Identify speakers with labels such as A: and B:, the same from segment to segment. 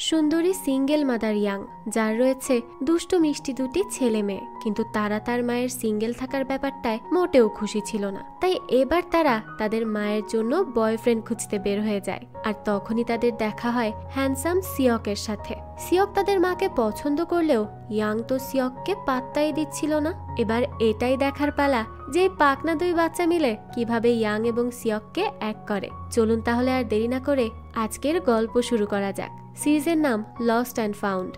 A: সুন্দরী single mother young, যার রয়েছে দুষ্টু মিষ্টি দুটি ছেলে মেয়ে, কিন্তু তারা তার মায়ের সিঙ্গেল থাকার ব্যাপারটায় মোটেও খুশি ছিল না। তাই এবার তারা তাদের মায়ের জন্য বয়ফ্রেন্ড খুঁজতে বের হয়ে যায়। আর তখনই তাদের দেখা হয় হ্যান্ডসাম সিয়কের সাথে। সিয়ক তাদের মাকে পছন্দ করলেও ইয়াং তো সিয়ককে পাত্তাই দিচ্ছিল না। এবার এটাই দেখার পালা যে পাকনা দুই বাচ্চা মিলে কিভাবে ইয়াং এবং সিয়ককে এক করে। চলুন তাহলে আর দেরি না করে আজকের গল্প শুরু করা যাক। সিরিজের নাম লস্ট অ্যান্ড ফাউন্ড।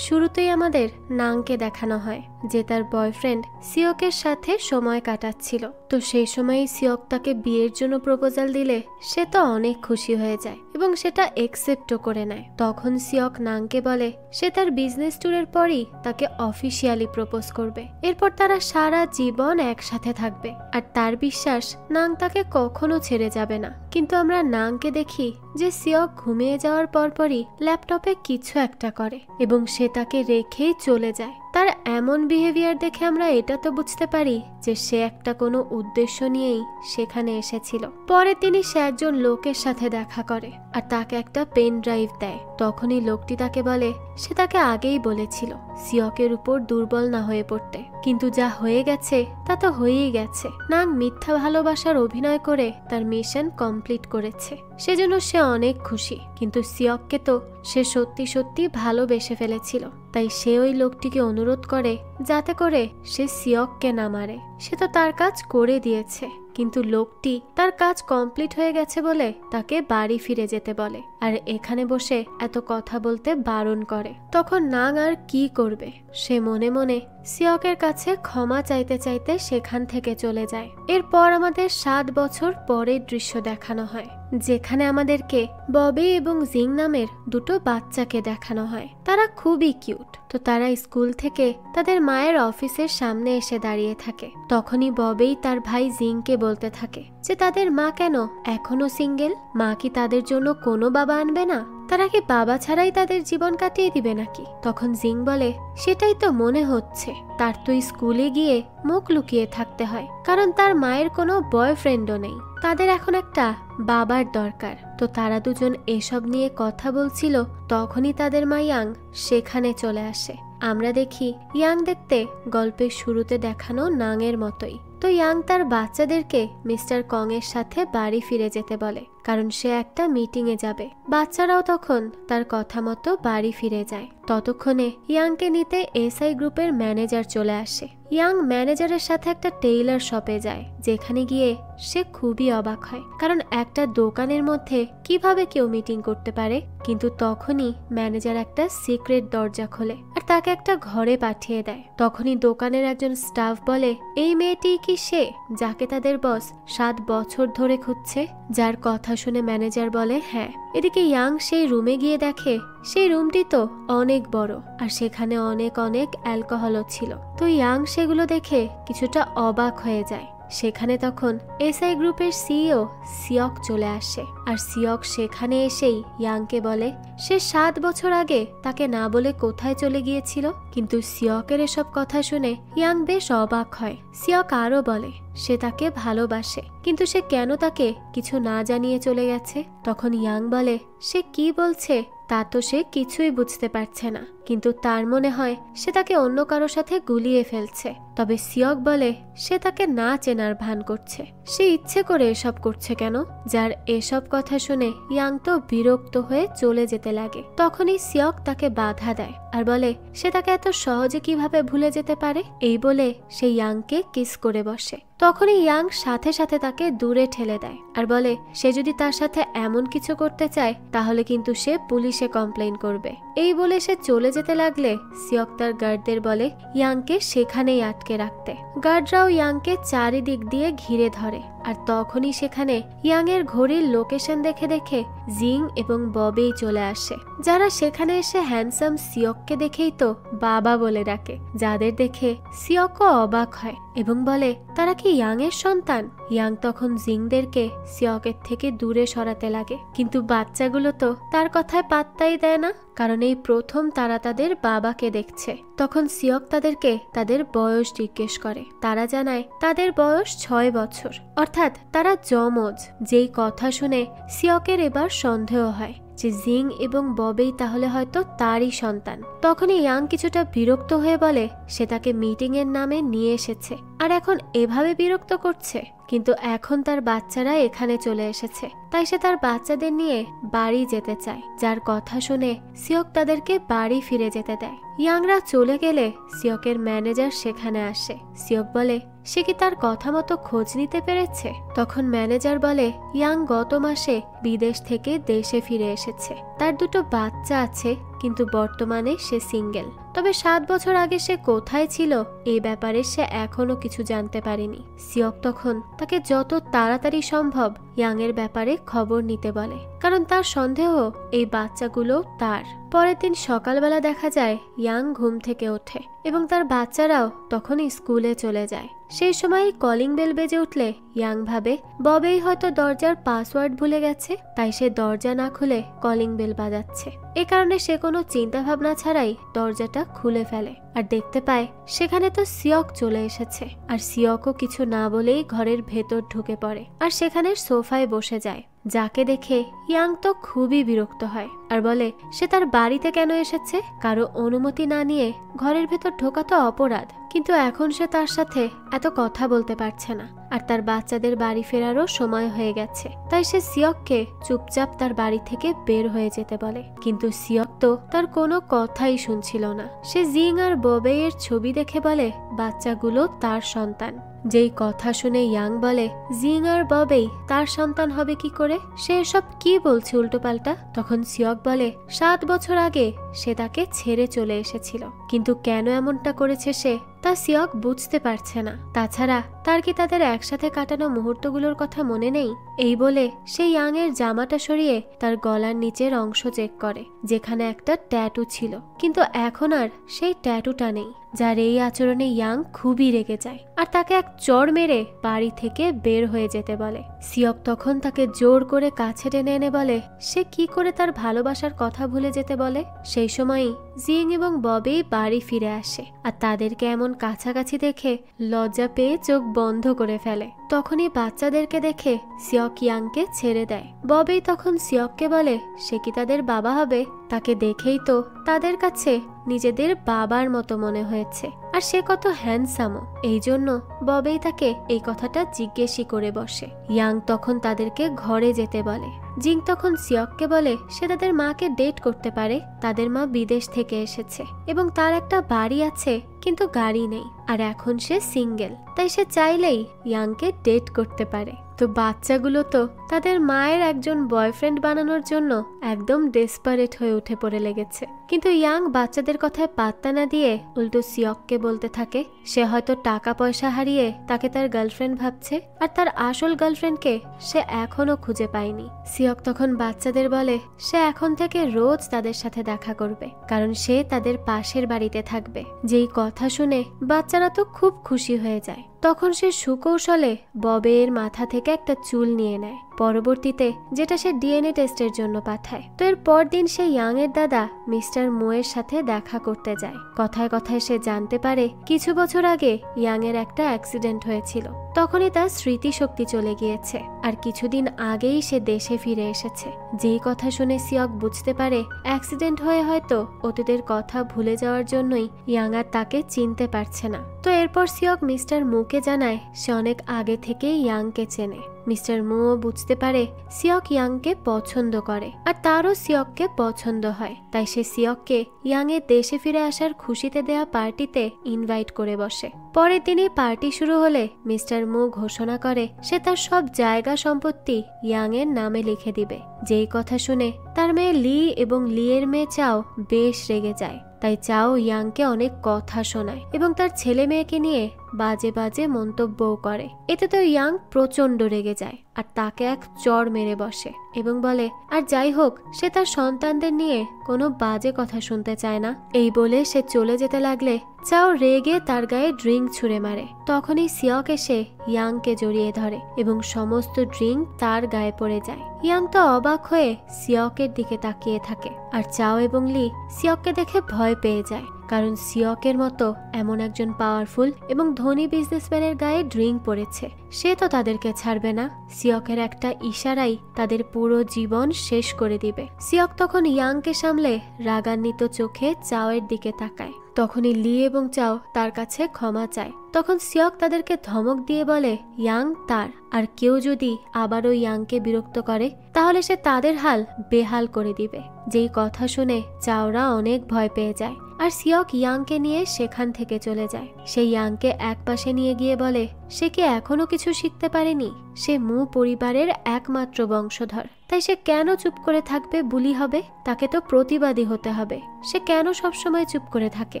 A: শুরুতেই আমাদের নাংকে দেখানো হয় যে তার বয়ফ্রেন্ড সিয়কের সাথে সময় কাটাচ্ছিল। তো সেই সময় সিয়ক তাকে বিয়ের জন্য প্রপোজাল দিলে সে তো অনেক খুশি হয়ে যায় এবং সেটা একসেপ্টও করে নেয়। তখন সিয়ক নাংকে বলে সে তার বিজনেস ট্যুরের পরই তাকে অফিসিয়ালি প্রপোজ করবে। এরপর তারা সারা জীবন একসাথে থাকবে। আর তার বিশ্বাস নাং তাকে কখনো ছেড়ে যাবে না। কিন্তু আমরা নাংকে দেখি যে সিয়ক ঘুমিয়ে যাওয়ার পরপরই ল্যাপটপে কিছু একটা করে এবং সে তাকে রেখেই চলে যায়। তার এমন বিহেভিয়ার দেখে আমরা এটা তো বুঝতে পারি যে সে একটা কোনো উদ্দেশ্য নিয়েই সেখানে এসেছিল। পরে সে একজন লোকের সাথে দেখা করে আর তাকে একটা পেন ড্রাইভ দেয়। তখনই লোকটি তাকে বলে সে তাকে আগেই বলেছিল সিয়কের উপর দুর্বল না হয়ে পড়তে, কিন্তু যা হয়ে গেছে তা তো হয়েই গেছে। নাং মিথ্যা ভালোবাসার অভিনয় করে তার মিশন কমপ্লিট করেছে, সেজন্য সে অনেক খুশি। কিন্তু সিয়ককে তো সে সত্যি সত্যি ভালোবেসে ফেলেছিল। তাই সে ওই লোকটিকে অনুরোধ করে যাতে করে সে সিয়ককে না মারে। সে তো তার কাজ করে দিয়েছে, কিন্তু লোকটি তার কাজ কমপ্লিট হয়ে গেছে বলে তাকে বাড়ি ফিরে যেতে বলে আর এখানে বসে এত কথা বলতে বারণ করে। তখন নাং আর কি করবে, সে মনে মনে সিয়কের কাছে ক্ষমা চাইতে চাইতে সেখান থেকে চলে যায়। এরপর আমাদের 7 বছর পরের দৃশ্য দেখানো হয়, যেখানে আমাদেরকে ববি এবং জিং নামের দুটো বাচ্চাকে দেখানো হয়। তারা খুবই কিউট। তো তারা স্কুল থেকে তাদের মায়ের অফিসের সামনে এসে দাঁড়িয়ে থাকে। তখনই ববি তার ভাই জিংকে বলতে থাকে যে তাদের মা কেন এখনো সিঙ্গেল, মা কি তাদের জন্য কোনো বাবা আনবে না? তারা কি বাবা ছাড়াই তাদের জীবন কাটিয়ে দিবে নাকি? তখন জিং বলে সেটাই তো মনে হচ্ছে। তার তো স্কুলে গিয়ে মুখ লুকিয়ে থাকতে হয়, কারণ তার মায়ের কোনো বয়ফ্রেন্ডও নেই। তাদের এখন একটা বাবার দরকার। তো তারা দুজন এসব নিয়ে কথা বলছিল, তখনই তাদের মা ইয়াং সেখানে চলে আসে। আমরা দেখি ইয়াং দেখতে গল্পের শুরুতে দেখানো নাংয়ের মতোই। তো ইয়াং তার বাচ্চাদেরকে মিস্টার কং এর সাথে বাড়ি ফিরে যেতে বলে, কারণ সে একটা মিটিং এ যাবে। বাচ্চারাও তখন তার কথা মতো বাড়ি ফিরে যায়। ততক্ষণে ইয়াংকে নিতে এসআই গ্রুপের ম্যানেজার চলে আসে। ইয়াং ম্যানেজারের সাথে একটা টেইলার শপে যায়, যেখানে গিয়ে সে খুবই অবাক হয়, কারণ একটা দোকানের মধ্যে কিভাবে কেউ মিটিং করতে পারে। কিন্তু তখনই ম্যানেজার একটা সিক্রেট দরজা খোলে আর তাকে একটা ঘরে পাঠিয়ে দেয়। তখনই দোকানের একজন স্টাফ বলে এই মেয়েটি কি সে যাকে তাদের বস 7 বছর ধরে খুঁজছে? যার কথা শুনে ম্যানেজার বলে হ্যাঁ। এদিকে ইয়াং সেই রুমে গিয়ে দেখে সেই রুমটি তো অনেক বড় আর সেখানে অনেক অনেক অ্যালকোহলও ছিল। তো ইয়াং সেগুলো দেখে কিছুটা অবাক হয়ে যায়। সেখানে তখন এসআই গ্রুপের সিইও সিয়ক চলে আসে আর সিয়ক সেখানে এসেই ইয়াংকে বলে সে 7 বছর আগে তাকে না বলে কোথায় চলে গিয়েছিল। কিন্তু সিয়কের এসব কথা শুনে ইয়াং বেশ অবাক হয়। সিয়ক আরো বলে সে তাকে ভালোবাসে, কিন্তু সে কেন তাকে কিছু না জানিয়ে চলে গেছে। তখন ইয়াং বলে সে কি বলছে তা তো সে কিছুই বুঝতে পারছে না, কিন্তু তার মনে হয় সে তাকে অন্য কারো সাথে গুলিয়ে ফেলছে। তবে সিয়ক বলে সে তাকে না চেনার ভান করছে, সে ইচ্ছে করে এসব করছে কেন? যার এসব কথা শুনে ইয়াং তো বিরক্ত হয়ে চলে যেতে লাগে। তখনই সিয়ক তাকে বাধা দেয় আর বলে সে তাকে এত সহজে কিভাবে ভুলে যেতে পারে। এই বলে সে ইয়াংকে কিস করে বসে। তখনই ইয়াং সাথে সাথে তাকে দূরে ঠেলে দেয় আর বলে সে যদি তার সাথে এমন কিছু করতে চায় তাহলে কিন্তু সে পুলিশে কমপ্লেইন করবে। এই বলে সে চলে যেতে লাগলে সিয়ক তার গার্ডদের বলে ইয়াংকে সেখানেই আটকে রাখতে। গার্ডরাও ইয়াংকে চারিদিক দিয়ে ঘিরে ধরে আর তখনই সেখানে ইয়াং এর ঘড়ির লোকেশন দেখে দেখে জিং এবং ববি চলে আসে, যারা সেখানে এসে হ্যান্ডসাম সিয়ককে দেখেই তো বাবা বলে ডাকে, যাদের দেখে সিয়কও অবাক হয় এবং বলে তারা কি ইয়াং এর সন্তান। ইয়াং তখন জিংদেরকে সিয়কের থেকে দূরে সরাতে লাগে, কিন্তু বাচ্চাগুলো তো তার কথায় পাত্তাই দেয় না, কারণ এই প্রথম তারা তাদের বাবাকে দেখছে। তখন সিয়ক তাদেরকে তাদের বয়স জিজ্ঞেস করে। তারা জানায় তাদের বয়স 6 বছর, অর্থাৎ তারা যমজ। যেই কথা শুনে সিয়কের এবার সন্দেহ হয় যে জিং এবং ববেই তাহলে হয়তো তারই সন্তান। তখনই ইয়াং কিছুটা বিরক্ত হয়ে বলে সে তাকে মিটিং এর নামে নিয়ে এসেছে আর এখন এভাবে বিরক্ত করছে, কিন্তু এখন তার বাচ্চারা এখানে চলে এসেছে, তাই সে তার বাচ্চাদের নিয়ে বাড়ি যেতে চায়। যার কথা শুনে সিওক তাদেরকে বাড়ি ফিরে যেতে দেয়। ইয়াংরা চলে গেলে সিয়কের ম্যানেজার সেখানে আসে। সিওক বলে সে কি তার কথা মতো খোঁজ নিতে পেরেছে। তখন ম্যানেজার বলে ইয়াং গত মাসে বিদেশ থেকে দেশে ফিরে এসেছে, তার দুটো বাচ্চা আছে, কিন্তু বর্তমানে সে সিঙ্গেল। তবে 7 বছর আগে সে কোথায় ছিল এই ব্যাপারে সে এখনো কিছু জানতে পারেনি। সিওক তখন তাকে যত তাড়াতাড়ি সম্ভব ইয়াং এর ব্যাপারে খবর নিতে বলে, কারণ তার সন্দেহ এই বাচ্চাগুলো তার। পরের দিন সকালবেলা দেখা যায় ইয়াং ঘুম থেকে ওঠে এবং তার বাচ্চারাও তখন স্কুলে চলে যায়। সেই সময় কলিং বেল বেজে উঠলে ইয়াং ভাবে ববেই হয়তো দরজার পাসওয়ার্ড ভুলে গেছে, তাই সে দরজা না খুলে কলিং বেল বাজাচ্ছে। এ কারণে সে কোনো চিন্তা ভাবনা ছাড়াই দরজাটা খুলে ফেলে আর দেখতে পায় সেখানে তো সিওক চলে এসেছে। আর সিয়কও কিছু না বলেই ঘরের ভেতর ঢুকে পড়ে আর সেখানে সোফায় বসে যায়, যাকে দেখে ইয়াং তো খুবই বিরক্ত হয় আর বলে সে তার বাড়িতে কেন এসেছে, কারো অনুমতি না নিয়ে ঘরের ভেতর ঢোকা তো অপরাধ। কিন্তু এখন সে তার সাথে এত কথা বলতে পারছে না আর তার বাচ্চাদের বাড়ি ফেরারও সময় হয়ে গেছে, তাই সে সিয়ককে চুপচাপ তার বাড়ি থেকে বের হয়ে যেতে বলে। কিন্তু সিয়ক তো তার কোনো কথাই শুনছিল না। সে জিং আর ববেইয়ের ছবি দেখে বলে বাচ্চাগুলো তার সন্তান। যেই কথা শুনে ইয়াং বলে জিং আর ববেই তার সন্তান হবে কি করে, সে এসব কি বলছে উল্টোপাল্টা। তখন সিয়ক বলে 7 বছর আগে সে তাকে ছেড়ে চলে এসেছিল, কিন্তু কেন এমনটা করেছে সে তা সিয়ক বুঝতে পারছে না। তাছাড়া তার কি তাদের একসাথে কাটানো মুহূর্তগুলোর কথা মনে নেই? এই বলে সে ইয়াং এর জামাটা সরিয়ে তার গলার নিচের অংশ চেক করে, যেখানে একটা ট্যাটু ছিল, কিন্তু এখন আর সেই ট্যাটুটা নেই। যার এই আচরণে ইয়াং খুবই রেগে যায় আর তাকে এক চড় মেরে বাড়ি থেকে বের হয়ে যেতে বলে। সিয়ক তখন তাকে জোর করে কাছে টেনে এনে বলে সে কি করে তার ভালোবাসার কথা ভুলে যেতে বলে। সেই সময়ই জিং এবং ববি বাড়ি ফিরে আসে আর তাদেরকে এমন কাছাকাছি দেখে লজ্জা পেয়ে চোখ বন্ধ করে ফেলে। তখনই বাচ্চাদেরকে দেখে সিয়ক ইয়াংকে ছেড়ে দেয়। ববি তখন সিয়ককে বলে সে কি তাদের বাবা হবে, তাকে দেখেই তো তাদের কাছে নিজেদের বাবার মতো মনে হয়েছে আর সে কত হ্যান্ডসামও, এই জন্য ববি তাকে এই কথাটা জিজ্ঞেসই করে বসে। ইয়াং তখন তাদেরকে ঘরে যেতে বলে। জিং তখন সিয়ককে বলে সে তাদের মাকে ডেট করতে পারে, তাদের মা বিদেশ থেকে এসেছে এবং তার একটা বাড়ি আছে কিন্তু গাড়ি নেই আর এখন সে সিঙ্গেল, তাই সে চাইলেই ইয়াংকে ডেট করতে পারে। তো বাচ্চাগুলো তো তাদের মায়ের একজন বয়ফ্রেন্ড বানানোর জন্য একদম ডেসপারেট হয়ে উঠে পড়ে লেগেছে, কিন্তু ইয়াং বাচ্চাদের কথায় পাত্তা না দিয়ে উল্টো সিয়ককে বলতে থাকে সে হয়তো টাকা পয়সা হারিয়ে তাকে তার গার্লফ্রেন্ড ভাবছে আর তার আসল গার্লফ্রেন্ডকে সে এখনো খুঁজে পায়নি। সিয়ক তখন বাচ্চাদের বলে সে এখন থেকে রোজ তাদের সাথে দেখা করবে, কারণ সে তাদের পাশের বাড়িতে থাকবে। যেই কথা শুনে বাচ্চারা তো খুব খুশি হয়ে যায়। তখন সে সুকৌশলে ববের মাথা থেকে একটা চুল নিয়ে নেয়, পরবর্তীতে যেটা সে ডিএনএ টেস্টের জন্য পাঠায়। তো এর পর দিন সে ইয়াং এর দাদা মিস্টার মোয়ের সাথে দেখা করতে যায়। কথায় কথায় সে জানতে পারে কিছু বছর আগে ইয়াং এর একটা অ্যাক্সিডেন্ট হয়েছিল, তখনই তার স্মৃতিশক্তি চলে গিয়েছে আর কিছুদিন আগেই সে দেশে ফিরে এসেছে। যেই কথা শুনে সিয়ক বুঝতে পারে অ্যাক্সিডেন্ট হয়ে হয়তো অতীতের কথা ভুলে যাওয়ার জন্যই ইয়াং আর তাকে চিনতে পারছে না। তো এরপর সিয়ক মিস্টার মুকে জানায় সে অনেক আগে থেকেই ইয়াংকে চেনে। মিস্টার মুও বুঝতে পারে সিয়ক ইয়াংকে পছন্দ করে আর তারও সিয়ককে পছন্দ হয়, তাই সে সিয়ককে ইয়াং এর দেশে ফিরে আসার খুশিতে দেয়া পার্টিতে ইনভাইট করে বসে। পরের দিনই পার্টি শুরু হলে মিস্টার মু ঘোষণা করে সে তার সব জায়গা সম্পত্তি ইয়াং এর নামে লিখে দিবে। যেই কথা শুনে তার মেয়ে লি এবং লি এর মেয়ে চাও বেশ রেগে যায়, তাই চাও ইয়াংকে অনেক কথা শোনায় এবং তার ছেলে মেয়েকে নিয়ে বাজে বাজে মন্তব্যও করে। এতে তো ইয়াং প্রচন্ড রেগে যায় আর তাকে এক চড় মেরে বসে এবং বলে আর যাই হোক সে তার সন্তানদের নিয়ে কোনো বাজে কথা শুনতে চায় না। এই বলে সে চলে যেতে লাগলে চাও রেগে তার গায়ে ড্রিঙ্ক ছুঁড়ে মারে। তখনই সিয়ক এসে ইয়াংকে জড়িয়ে ধরে এবং সমস্ত ড্রিঙ্ক তার গায়ে পড়ে যায়। ইয়াং তো অবাক হয়ে সিয়কের দিকে তাকিয়ে থাকে আর চাও এবং লি সিয়ককে দেখে ভয় পেয়ে যায়, কারণ সিয়কের মতো এমন একজন পাওয়ারফুল এবং ধনী বিজনেসম্যানের গায়ে ড্রিঙ্ক পড়েছে। সে তো তাদেরকে ছাড়বে না। সিয়কের একটা ইশারাই তাদের পুরো জীবন শেষ করে দিবে। সিয়ক তখন ইয়াংকে সামলে রাগান্বিত চোখে চাওয়ের দিকে তাকায়। তখনই লি এবং চাও তার কাছে ক্ষমা চায়। তখন সিয়ক তাদেরকে ধমক দিয়ে বলে ইয়াং তার, আর কেউ যদি আবারও ইয়াংকে বিরক্ত করে তাহলে সে তাদের হাল বেহাল করে দিবে। যেই কথা শুনে চাওরা অনেক ভয় পেয়ে যায় আর সিয়ক ইয়াংকে নিয়ে সেখান থেকে চলে যায়। সে ইয়াংকে এক পাশে নিয়ে গিয়ে বলে সে কি এখনো কিছু শিখতে পারেনি? সে মু পরিবারের একমাত্র বংশধর, তাই সে কেন চুপ করে থাকবে? বুলি হবে, তাকে তো প্রতিবাদী হতে হবে। সে কেন সবসময় চুপ করে থাকে?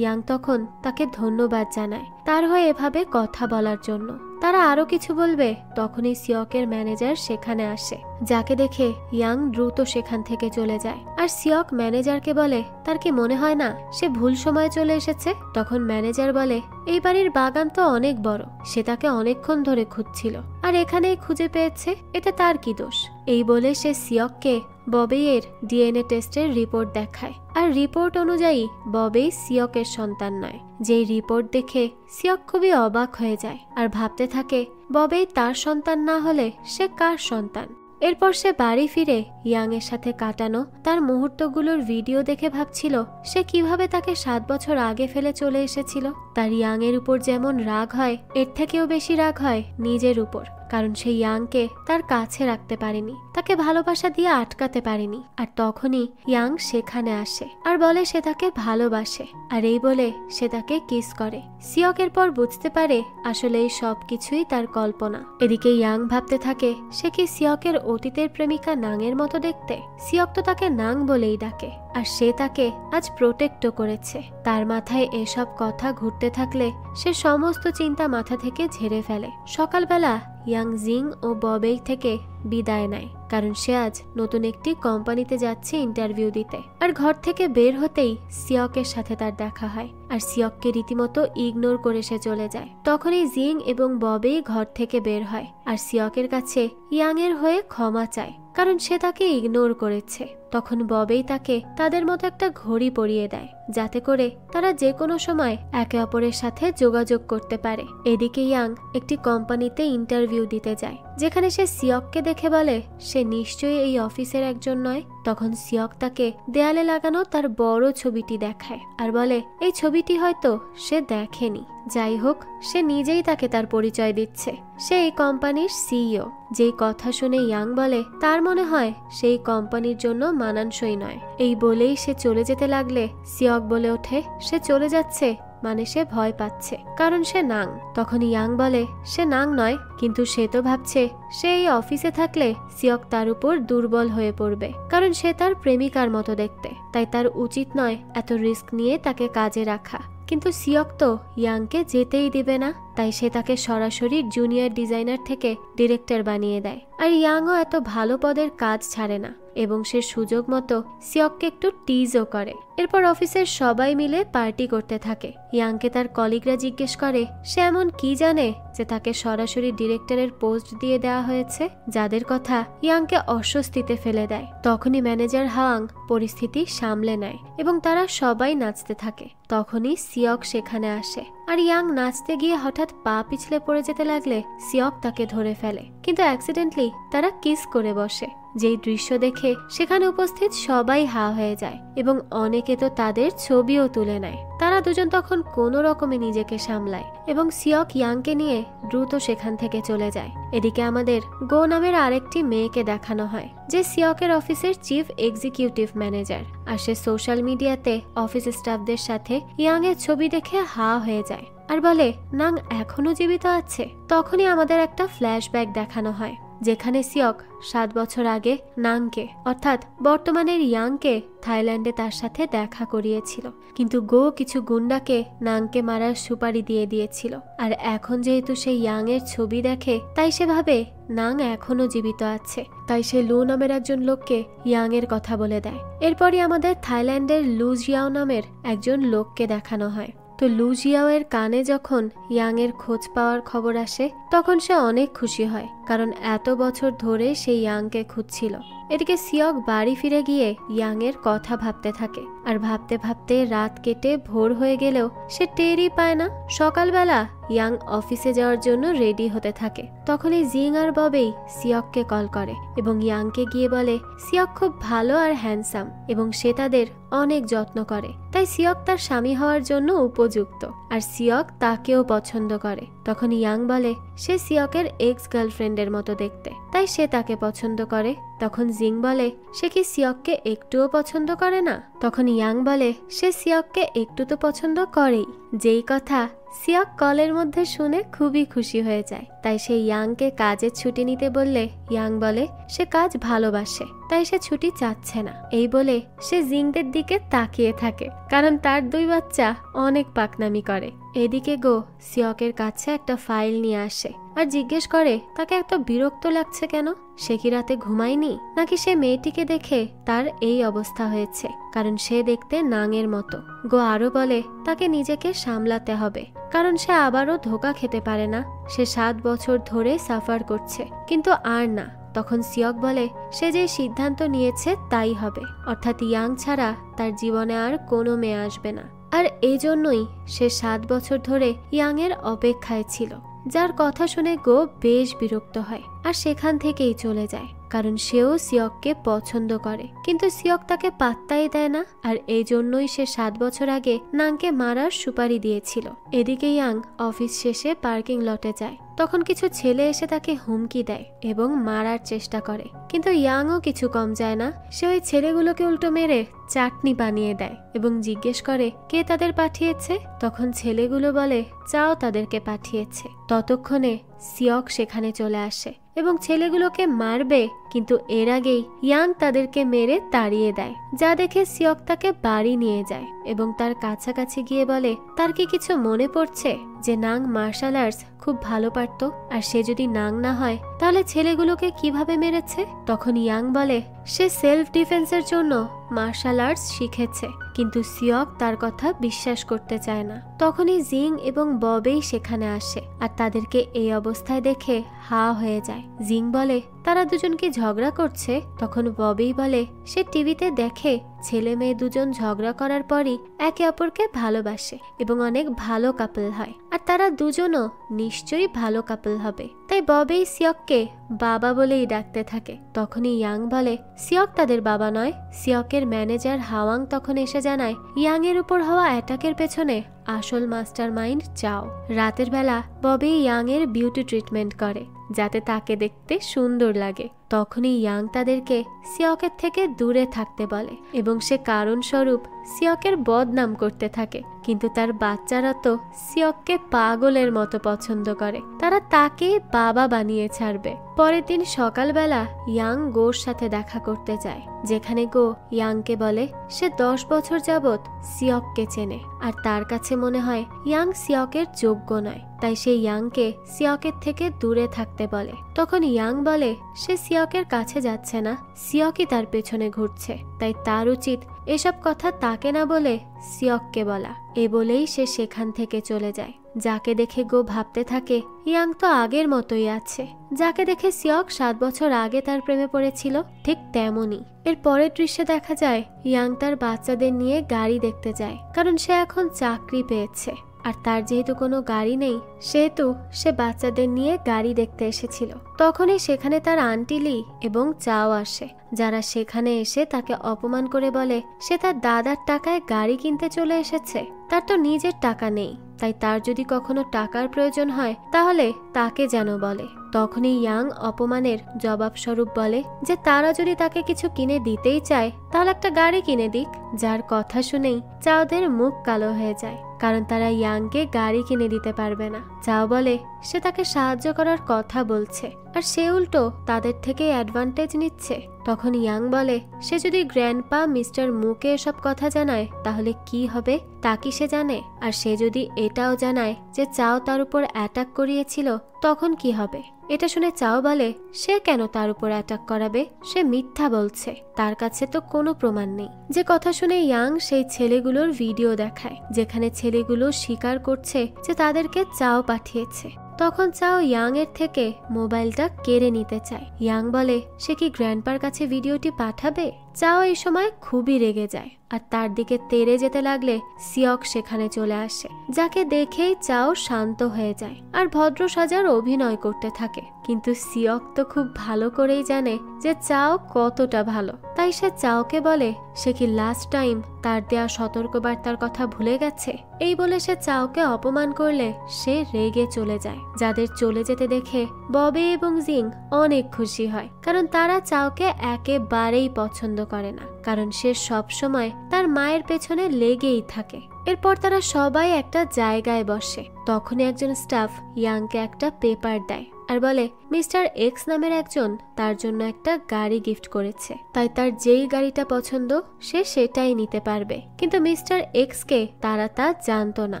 A: ইয়াং তখন তাকে ধন্যবাদ জানায় তার হয়ে এভাবে কথা বলার জন্য। তারা আরো কিছু বলবে, তখনই সিয়কের ম্যানেজার সেখানে আসে, যাকে দেখে ইয়াং দ্রুত সেখান থেকে চলে যায়। আর সিয়ক ম্যানেজারকে বলে তার কি মনে হয় না সে ভুল সময়ে চলে এসেছে? তখন ম্যানেজার বলে এই বাড়ির বাগান তো অনেক বড়, সে তাকে অনেকক্ষণ ধরে খুঁজছিল আর এখানেই খুঁজে পেয়েছে, এতে তার কি দোষ? এই বলে সে সিয়ককে ববের ডিএনএ টেস্টের রিপোর্ট দেখায়। আর রিপোর্ট অনুযায়ী ববে সিয়কের সন্তান নয়। যেই রিপোর্ট দেখে সিয়ক খুবই অবাক হয়ে যায় আর ভাবতে থাকে ববে তার সন্তান না হলে সে কার সন্তান? এরপর সে বাড়ি ফিরে ইয়াং এর সাথে কাটানো তার মুহূর্তগুলোর ভিডিও দেখে ভাবছিল সে কিভাবে তাকে 7 বছর আগে ফেলে চলে এসেছিল। তার ইয়াং এর উপর যেমন রাগ হয়, এর থেকেও বেশি রাগ হয় নিজের উপর, কারণ সে ইয়াংকে তার কাছে রাখতে পারেনি, তাকে ভালোবাসা দিয়ে আটকাতে পারেনি। আর তখনই ইয়াং সেখানে আসে আর বলে সে তাকে ভালোবাসে, আর এই বলে সে তাকে কিস করে। সিয়কের পর বুঝতে পারে আসলে এই সব কিছুই তার কল্পনা। এদিকে ইয়াং ভাবতে থাকে সে কি সিয়কের অতীতের প্রেমিকা নাংয়ের মতো দেখতে? সিয়ক তো তাকে নাং বলেই ডাকে, আর সে তাকে আজ প্রোটেক্টও করেছে। তার মাথায় এসব কথা ঘুরতে থাকলে সে সমস্ত চিন্তা মাথা থেকে ঝেড়ে ফেলে। সকালবেলা ইয়াং জিং ও ববেই থেকে বিদায় নেয়, কারণ সে আজ নতুন একটি কোম্পানিতে যাচ্ছে ইন্টারভিউ দিতে। আর ঘর থেকে বের হতেই সিয়কের সাথে তার দেখা হয়, আর সিয়ককে রীতিমতো ইগনোর করে সে চলে যায়। তখনই জিং এবং ববেই ঘর থেকে বের হয় আর সিয়কের কাছে ইয়াং এর হয়ে ক্ষমা চায়, কারণ সে তাকে ইগনোর করেছে। তখন ববেই তাকে তাদের মতো একটা ঘড়ি পরিয়ে দেয়, যাতে করে তারা যে কোনো সময় একে অপরের সাথে যোগাযোগ করতে পারে। এদিকে ইয়াং একটি কোম্পানিতে ইন্টারভিউ দিতে যায়, যেখানে সে সিয়ককে দেখে বলে সে নিশ্চয়ই এই অফিসের একজন নয়। তখন সিয়ক তাকে দেয়ালে লাগানো তার বড় ছবিটি দেখায় আর বলে এই ছবিটি হয়তো সে দেখেনি। যাই হোক, সে নিজেই তাকে তার পরিচয় দিচ্ছে, সে এই কোম্পানির সিইও। যেই কথা শুনে ইয়াং বলে তার মনে হয় সেই কোম্পানির জন্য মানানসই নয়। এই বলেই সে চলে যেতে লাগলে সিয়ক বলে ওঠে সে চলে যাচ্ছে মানে সে ভয় পাচ্ছে, কারণ সে নাং। তখন ইয়াং বলে সে নাং নয়, কিন্তু সে তো ভাবছে সে এই অফিসে থাকলে সিয়ক তার উপর দুর্বল হয়ে পড়বে, কারণ সে তার প্রেমিকার মতো দেখতে, তাই তার উচিত নয় এত রিস্ক নিয়ে তাকে কাজে রাখা। কিন্তু সিয়ক তো ইয়াংকে যেতেই দিবে না, তাই সে তাকে সরাসরি জুনিয়র ডিজাইনার থেকে ডিরেক্টর বানিয়ে দেয়। আর ইয়াংও এত ভালো পদের কাজ ছাড়ে না এবং সে সুযোগ মতো সিয়ককে একটু টিজও করে। এরপর অফিসের সবাই মিলে পার্টি করতে থাকে। ইয়াংকে তার কলিগরা জিজ্ঞেস করে সে এমন কি জানে যে তাকে সরাসরি ডিরেক্টরের পোস্ট দিয়ে দেওয়া হয়েছে, যাদের কথা ইয়াংকে অস্বস্তিতে ফেলে দেয়। তখনই ম্যানেজার হাওয়াং পরিস্থিতি সামলে নেয় এবং তারা সবাই নাচতে থাকে। তখনই সিয়ক সেখানে আসে আর ইয়াং নাচতে গিয়ে হঠাৎ পা পিছলে পড়ে যেতে লাগলে সিয়ক তাকে ধরে ফেলে, কিন্তু অ্যাক্সিডেন্টলি তারা কিস করে বসে। যেই দৃশ্য দেখে সেখানে উপস্থিত সবাই হা হয়ে যায় এবং অনেকে তো তাদের ছবিও তুলে নেয়। তারা দুজন তখন কোনো রকমে নিজেকে সামলায় এবং সিয়ক ইয়াংকে নিয়ে দ্রুত সেখান থেকে চলে যায়। এদিকে আমাদের গো নামের আরেকটি মেয়েকে দেখানো হয়, যে সিয়কের অফিসের চিফ এক্সিকিউটিভ ম্যানেজার, আর সে সোশ্যাল মিডিয়াতে অফিস স্টাফদের সাথে ইয়াং এর ছবি দেখে হা হয়ে যায় আর বলে নাং এখনো জীবিত আছে। তখনই আমাদের একটা ফ্ল্যাশব্যাক দেখানো হয়, যেখানে সিয়ক 7 বছর আগে নাংকে অর্থাৎ বর্তমানের ইয়াংকে থাইল্যান্ডে তার সাথে দেখা করিয়েছিল, কিন্তু গো কিছু গুন্ডাকে নাংকে মারার সুপারি দিয়ে দিয়েছিল। আর এখন যেহেতু সে ইয়াং এর ছবি দেখে, তাই সে ভাবে নাং এখনো জীবিত আছে, তাই সে লু নামের একজন লোককে ইয়াং এর কথা বলে দেয়। এরপরই আমাদের থাইল্যান্ডের লু জিয়াও নামের একজন লোককে দেখানো হয়। তো লু জিয়াও এর কানে যখন ইয়াং এর খোঁজ পাওয়ার খবর আসে, তখন সে অনেক খুশি হয়, কারণ এত বছর ধরে সে ইয়াংকে খুঁজছিল। এদিকে সিয়ক বাড়ি ফিরে গিয়ে ইয়াং এর কথা ভাবতে থাকে, আর ভাবতে ভাবতে রাত কেটে ভোর হয়ে গেলেও সে টেরই পায় না। সকালবেলা ইয়াং অফিসে যাওয়ার জন্য রেডি হতে থাকে। তখনই জিং আর ববেই সিয়ককে কল করে এবং ইয়াংকে গিয়ে বলে সিয়ক খুব ভালো আর হ্যান্ডসাম এবং সে তাদের অনেক যত্ন করে, তাই সিয়ক তার স্বামী হওয়ার জন্য উপযুক্ত, আর সিয়ক তাকেও পছন্দ করে। তখন ইয়াং বলে সে সিয়কের এক্স গার্লফ্রেন্ডের মতো দেখতে, তাই সে তাকে পছন্দ করে। তখন জিং বলে সে কি সিয়ককে একটুও পছন্দ করে না? তখন ইয়াং বলে সে সিয়ককে একটু তো পছন্দ করেই। যেই কথা সিয়ক কলের মধ্যে শুনে খুবই খুশি হয়ে যায়, তাই সে ইয়াংকে কাজের ছুটি নিতে বললে ইয়াং বলে সে কাজ ভালোবাসে, তাই সে ছুটি চাচ্ছে না। এই বলে সে জিংদের দিকে তাকিয়ে থাকে, কারণ তার দুই বাচ্চা অনেক পাকনামি করে। এদিকে গো সিয়কের কাছে একটা ফাইল নিয়ে আসে আর জিজ্ঞেস করে তাকে এত বিরক্ত লাগছে কেন, সে কি রাতে ঘুমায়নি নাকি সে মেয়েটিকে দেখে তার এই অবস্থা হয়েছে, কারণ সে দেখতে নাঙের মতো। গো আরো বলে তাকে নিজেকে সামলাতে হবে, কারণ সে আবারও ধোকা খেতে পারে না। সে 7 বছর ধরে সাফার করছে, কিন্তু আর না। তখন সিয়ক বলে সে যে সিদ্ধান্ত নিয়েছে তাই হবে, অর্থাৎ ইয়াং ছাড়া তার জীবনে আর কোনো মেয়ে আসবে না, আর এই জন্যই সে 7 বছর ধরে ইয়াং এর অপেক্ষায় ছিল। যার কথা শুনে গো বেশ বিরক্ত হয় আর সেখান থেকেই চলে যায়, কারণ সেও সিয়ককে পছন্দ করে, কিন্তু সিয়ক তাকে পাত্তাই দেয় না, আর এই জন্যই সে 7 বছর আগে নাংকে মারার সুপারি দিয়েছিল। এদিকে ইয়াং অফিস শেষে পার্কিং লটে যায়। তখন কিছু ছেলে এসে তাকে হুমকি দেয় এবং মারার চেষ্টা করে, কিন্তু ইয়াংও কিছু কম যায় না। সে ওই ছেলেগুলোকে উল্টো মেরে চাটনি বানিয়ে দেয় এবং জিজ্ঞেস করে কে তাদের পাঠিয়েছে। তখন ছেলেগুলো বলে চাও তাদেরকে পাঠিয়েছে। ততক্ষণে সিয়ক সেখানে চলে আসে এবং ছেলেগুলোকে মারবে, কিন্তু এর আগেই ইয়াং তাদেরকে মেরে তাড়িয়ে দেয়, যা দেখে সিয়ক তাকে বাড়ি নিয়ে যায় এবং তার কাছাকাছি গিয়ে বলে তার কি কিছু মনে পড়ছে যে নাং মার্শাল আর্টস খুব ভালো পারত, আর সে যদি নাং না হয় তাহলে ছেলেগুলোকে কিভাবে মেরেছে। তখন ইয়াং বলে সে সেলফ ডিফেন্সের জন্য মার্শাল আর্টস শিখেছে, কিন্তু সিয়ক তার কথা বিশ্বাস করতে চায় না। তখনই জিং এবং ববেই সেখানে আসে আর তাদেরকে এই অবস্থায় দেখে হা হয়ে যায়। জিং বলে তারা দুজন কি ঝগড়া করছে? তখন ববি বলে সে টিভিতে দেখে ছেলে মেয়ে দুজন ঝগড়া করার পরই একে অপরকে ভালোবাসে এবং অনেক ভালো কাপল হয়, আর তারা দুজনও নিশ্চয়ই ভালো কাপল হবে। তাই ববি সিয়ককে বাবা বলেই ডাকতে থাকে। তখনই ইয়াং বলে সিয়ক তাদের বাবা নয়। সিয়কের ম্যানেজার হাওয়াং তখন এসে জানায় ইয়াং এর উপর হওয়া অ্যাটাকের পেছনে আসল মাস্টার মাইন্ড চাও। রাতের বেলা ববি ইয়াং এর বিউটি ট্রিটমেন্ট করে যাতে তাকে দেখতে সুন্দর লাগে। তখনই ইয়াং তাদেরকে সিয়কের থেকে দূরে থাকতে বলে এবং সে কারণ স্বরূপ সিয়কের বদনাম করতে থাকে, কিন্তু তার বাচ্চারা তো সিয়ককে পাগলের মতো পছন্দ করে, তারা তাকে বাবা বানিয়ে ছাড়বে। পরের দিন সকালবেলা ইয়াং গোর সাথে দেখা করতে যায়, যেখানে গো ইয়াংকে বলে সে 10 বছর যাবৎ সিয়ককে চেনে আর তার কাছে মনে হয় ইয়াং সিয়কের যোগ্য নয়, তাই সে ইয়াংকে সিয়কের থেকে দূরে থাকতে বলে। তখন ইয়াং বলে সে সিয়কের কাছে যাচ্ছে না, সিয়কই তার পেছনে ঘুরছে, তাই তার উচিত এসব কথা তাকে না বলে সিয়ককে বলা। এ বলেই সে সেখান থেকে চলে যায়। যাকে দেখে গো ভাবতে থাকে ইয়াং তো আগের মতোই আছে, যাকে দেখে সিয়ক 7 বছর আগে তার প্রেমে পড়েছিল ঠিক তেমনই। এর পরের দৃশ্যে দেখা যায় ইয়াং তার বাচ্চাদের নিয়ে গাড়ি দেখতে যায়, কারণ সে এখন চাকরি পেয়েছে আর তার যেহেতু কোনো গাড়ি নেই সেহেতু সে বাচ্চাদের নিয়ে গাড়ি দেখতে এসেছিল। তখনই সেখানে তার আন্টি লি এবং চাও আসে, যারা সেখানে এসে তাকে অপমান করে বলে সে তার দাদার টাকায় গাড়ি কিনতে চলে এসেছে, তার তো নিজের টাকা নেই, তাই তার যদি কখনো টাকার প্রয়োজন হয় তাহলে তাকে যেন বলে। তখনই ইয়াং অপমানের জবাব স্বরূপ বলে যে তারা যদি তাকে কিছু কিনে দিতেই চায় তাহলে একটা গাড়ি কিনে দিক, যার কথা শুনেই চাওদের মুখ কালো হয়ে যায়, কারণ তারা ইয়াংকে গাড়ি কিনে দিতে পারবে না। চাও বলে সে তাকে সাহায্য করার কথা বলছে আর সে উল্টো তাদের থেকে অ্যাডভান্টেজ নিচ্ছে। তখন ইয়াং বলে সে যদি গ্র্যান্ডপা মিস্টার মুকে এসব কথা জানায় তাহলে কি হবে তা কি সে জানে, আর সে যদি এটাও জানায় যে চাও তার উপর অ্যাটাক করিয়েছিল তখন কি হবে। এটা শুনে চাও বলে সে কেন তার উপর অ্যাটাক করাবে, সে মিথ্যা বলছে, তার কাছে তো কোনো প্রমাণ নেই। যে কথা শুনে ইয়াং সেই ছেলেগুলোর ভিডিও দেখায় যেখানে ছেলেগুলো স্বীকার করছে যে তাদেরকে চাও পাঠিয়েছে। তখন চাও ইয়াং এর থেকে মোবাইলটা কেড়ে নিতে চায়। ইয়াং বলে সে কি গ্র্যান্ডপার কাছে ভিডিওটি পাঠাবে। চাও এই সময় খুবই রেগে যায় আর তার দিকে তেড়ে যেতে লাগলে সিয়ক সেখানে চলে আসে, যাকে দেখেই চাও শান্ত হয়ে যায় আর ভদ্র সাজার অভিনয় করতে থাকে। কিন্তু সিয়ক তো খুব ভালো করেই জানে যে চাও কতটা ভালো, তাই সে চাওকে বলে সে কি লাস্ট টাইম তার দেয়া সতর্কবার্তার কথা ভুলে গেছে। এই বলে সে চাওকে অপমান করলে সে রেগে চলে যায়। যাদের চলে যেতে দেখে ববি এবং জিং অনেক খুশি হয়, কারণ তারা চাওকে একেবারেই পছন্দ করে না, কারণ সে সব সময় তার মায়ের পেছনে লেগেই থাকে। এরপর তারা সবাই একটা জায়গায় বসে। তখনই একজন স্টাফ ইয়াংকে একটা পেপার দেয় আর বলে মিস্টার এক্স নামের একজন তার জন্য একটা গাড়ি গিফট করেছে, তাই তার যেই গাড়িটা পছন্দ সে সেটাই নিতে পারবে। কিন্তু মিস্টার এক্স কে তারা তা জানতো না।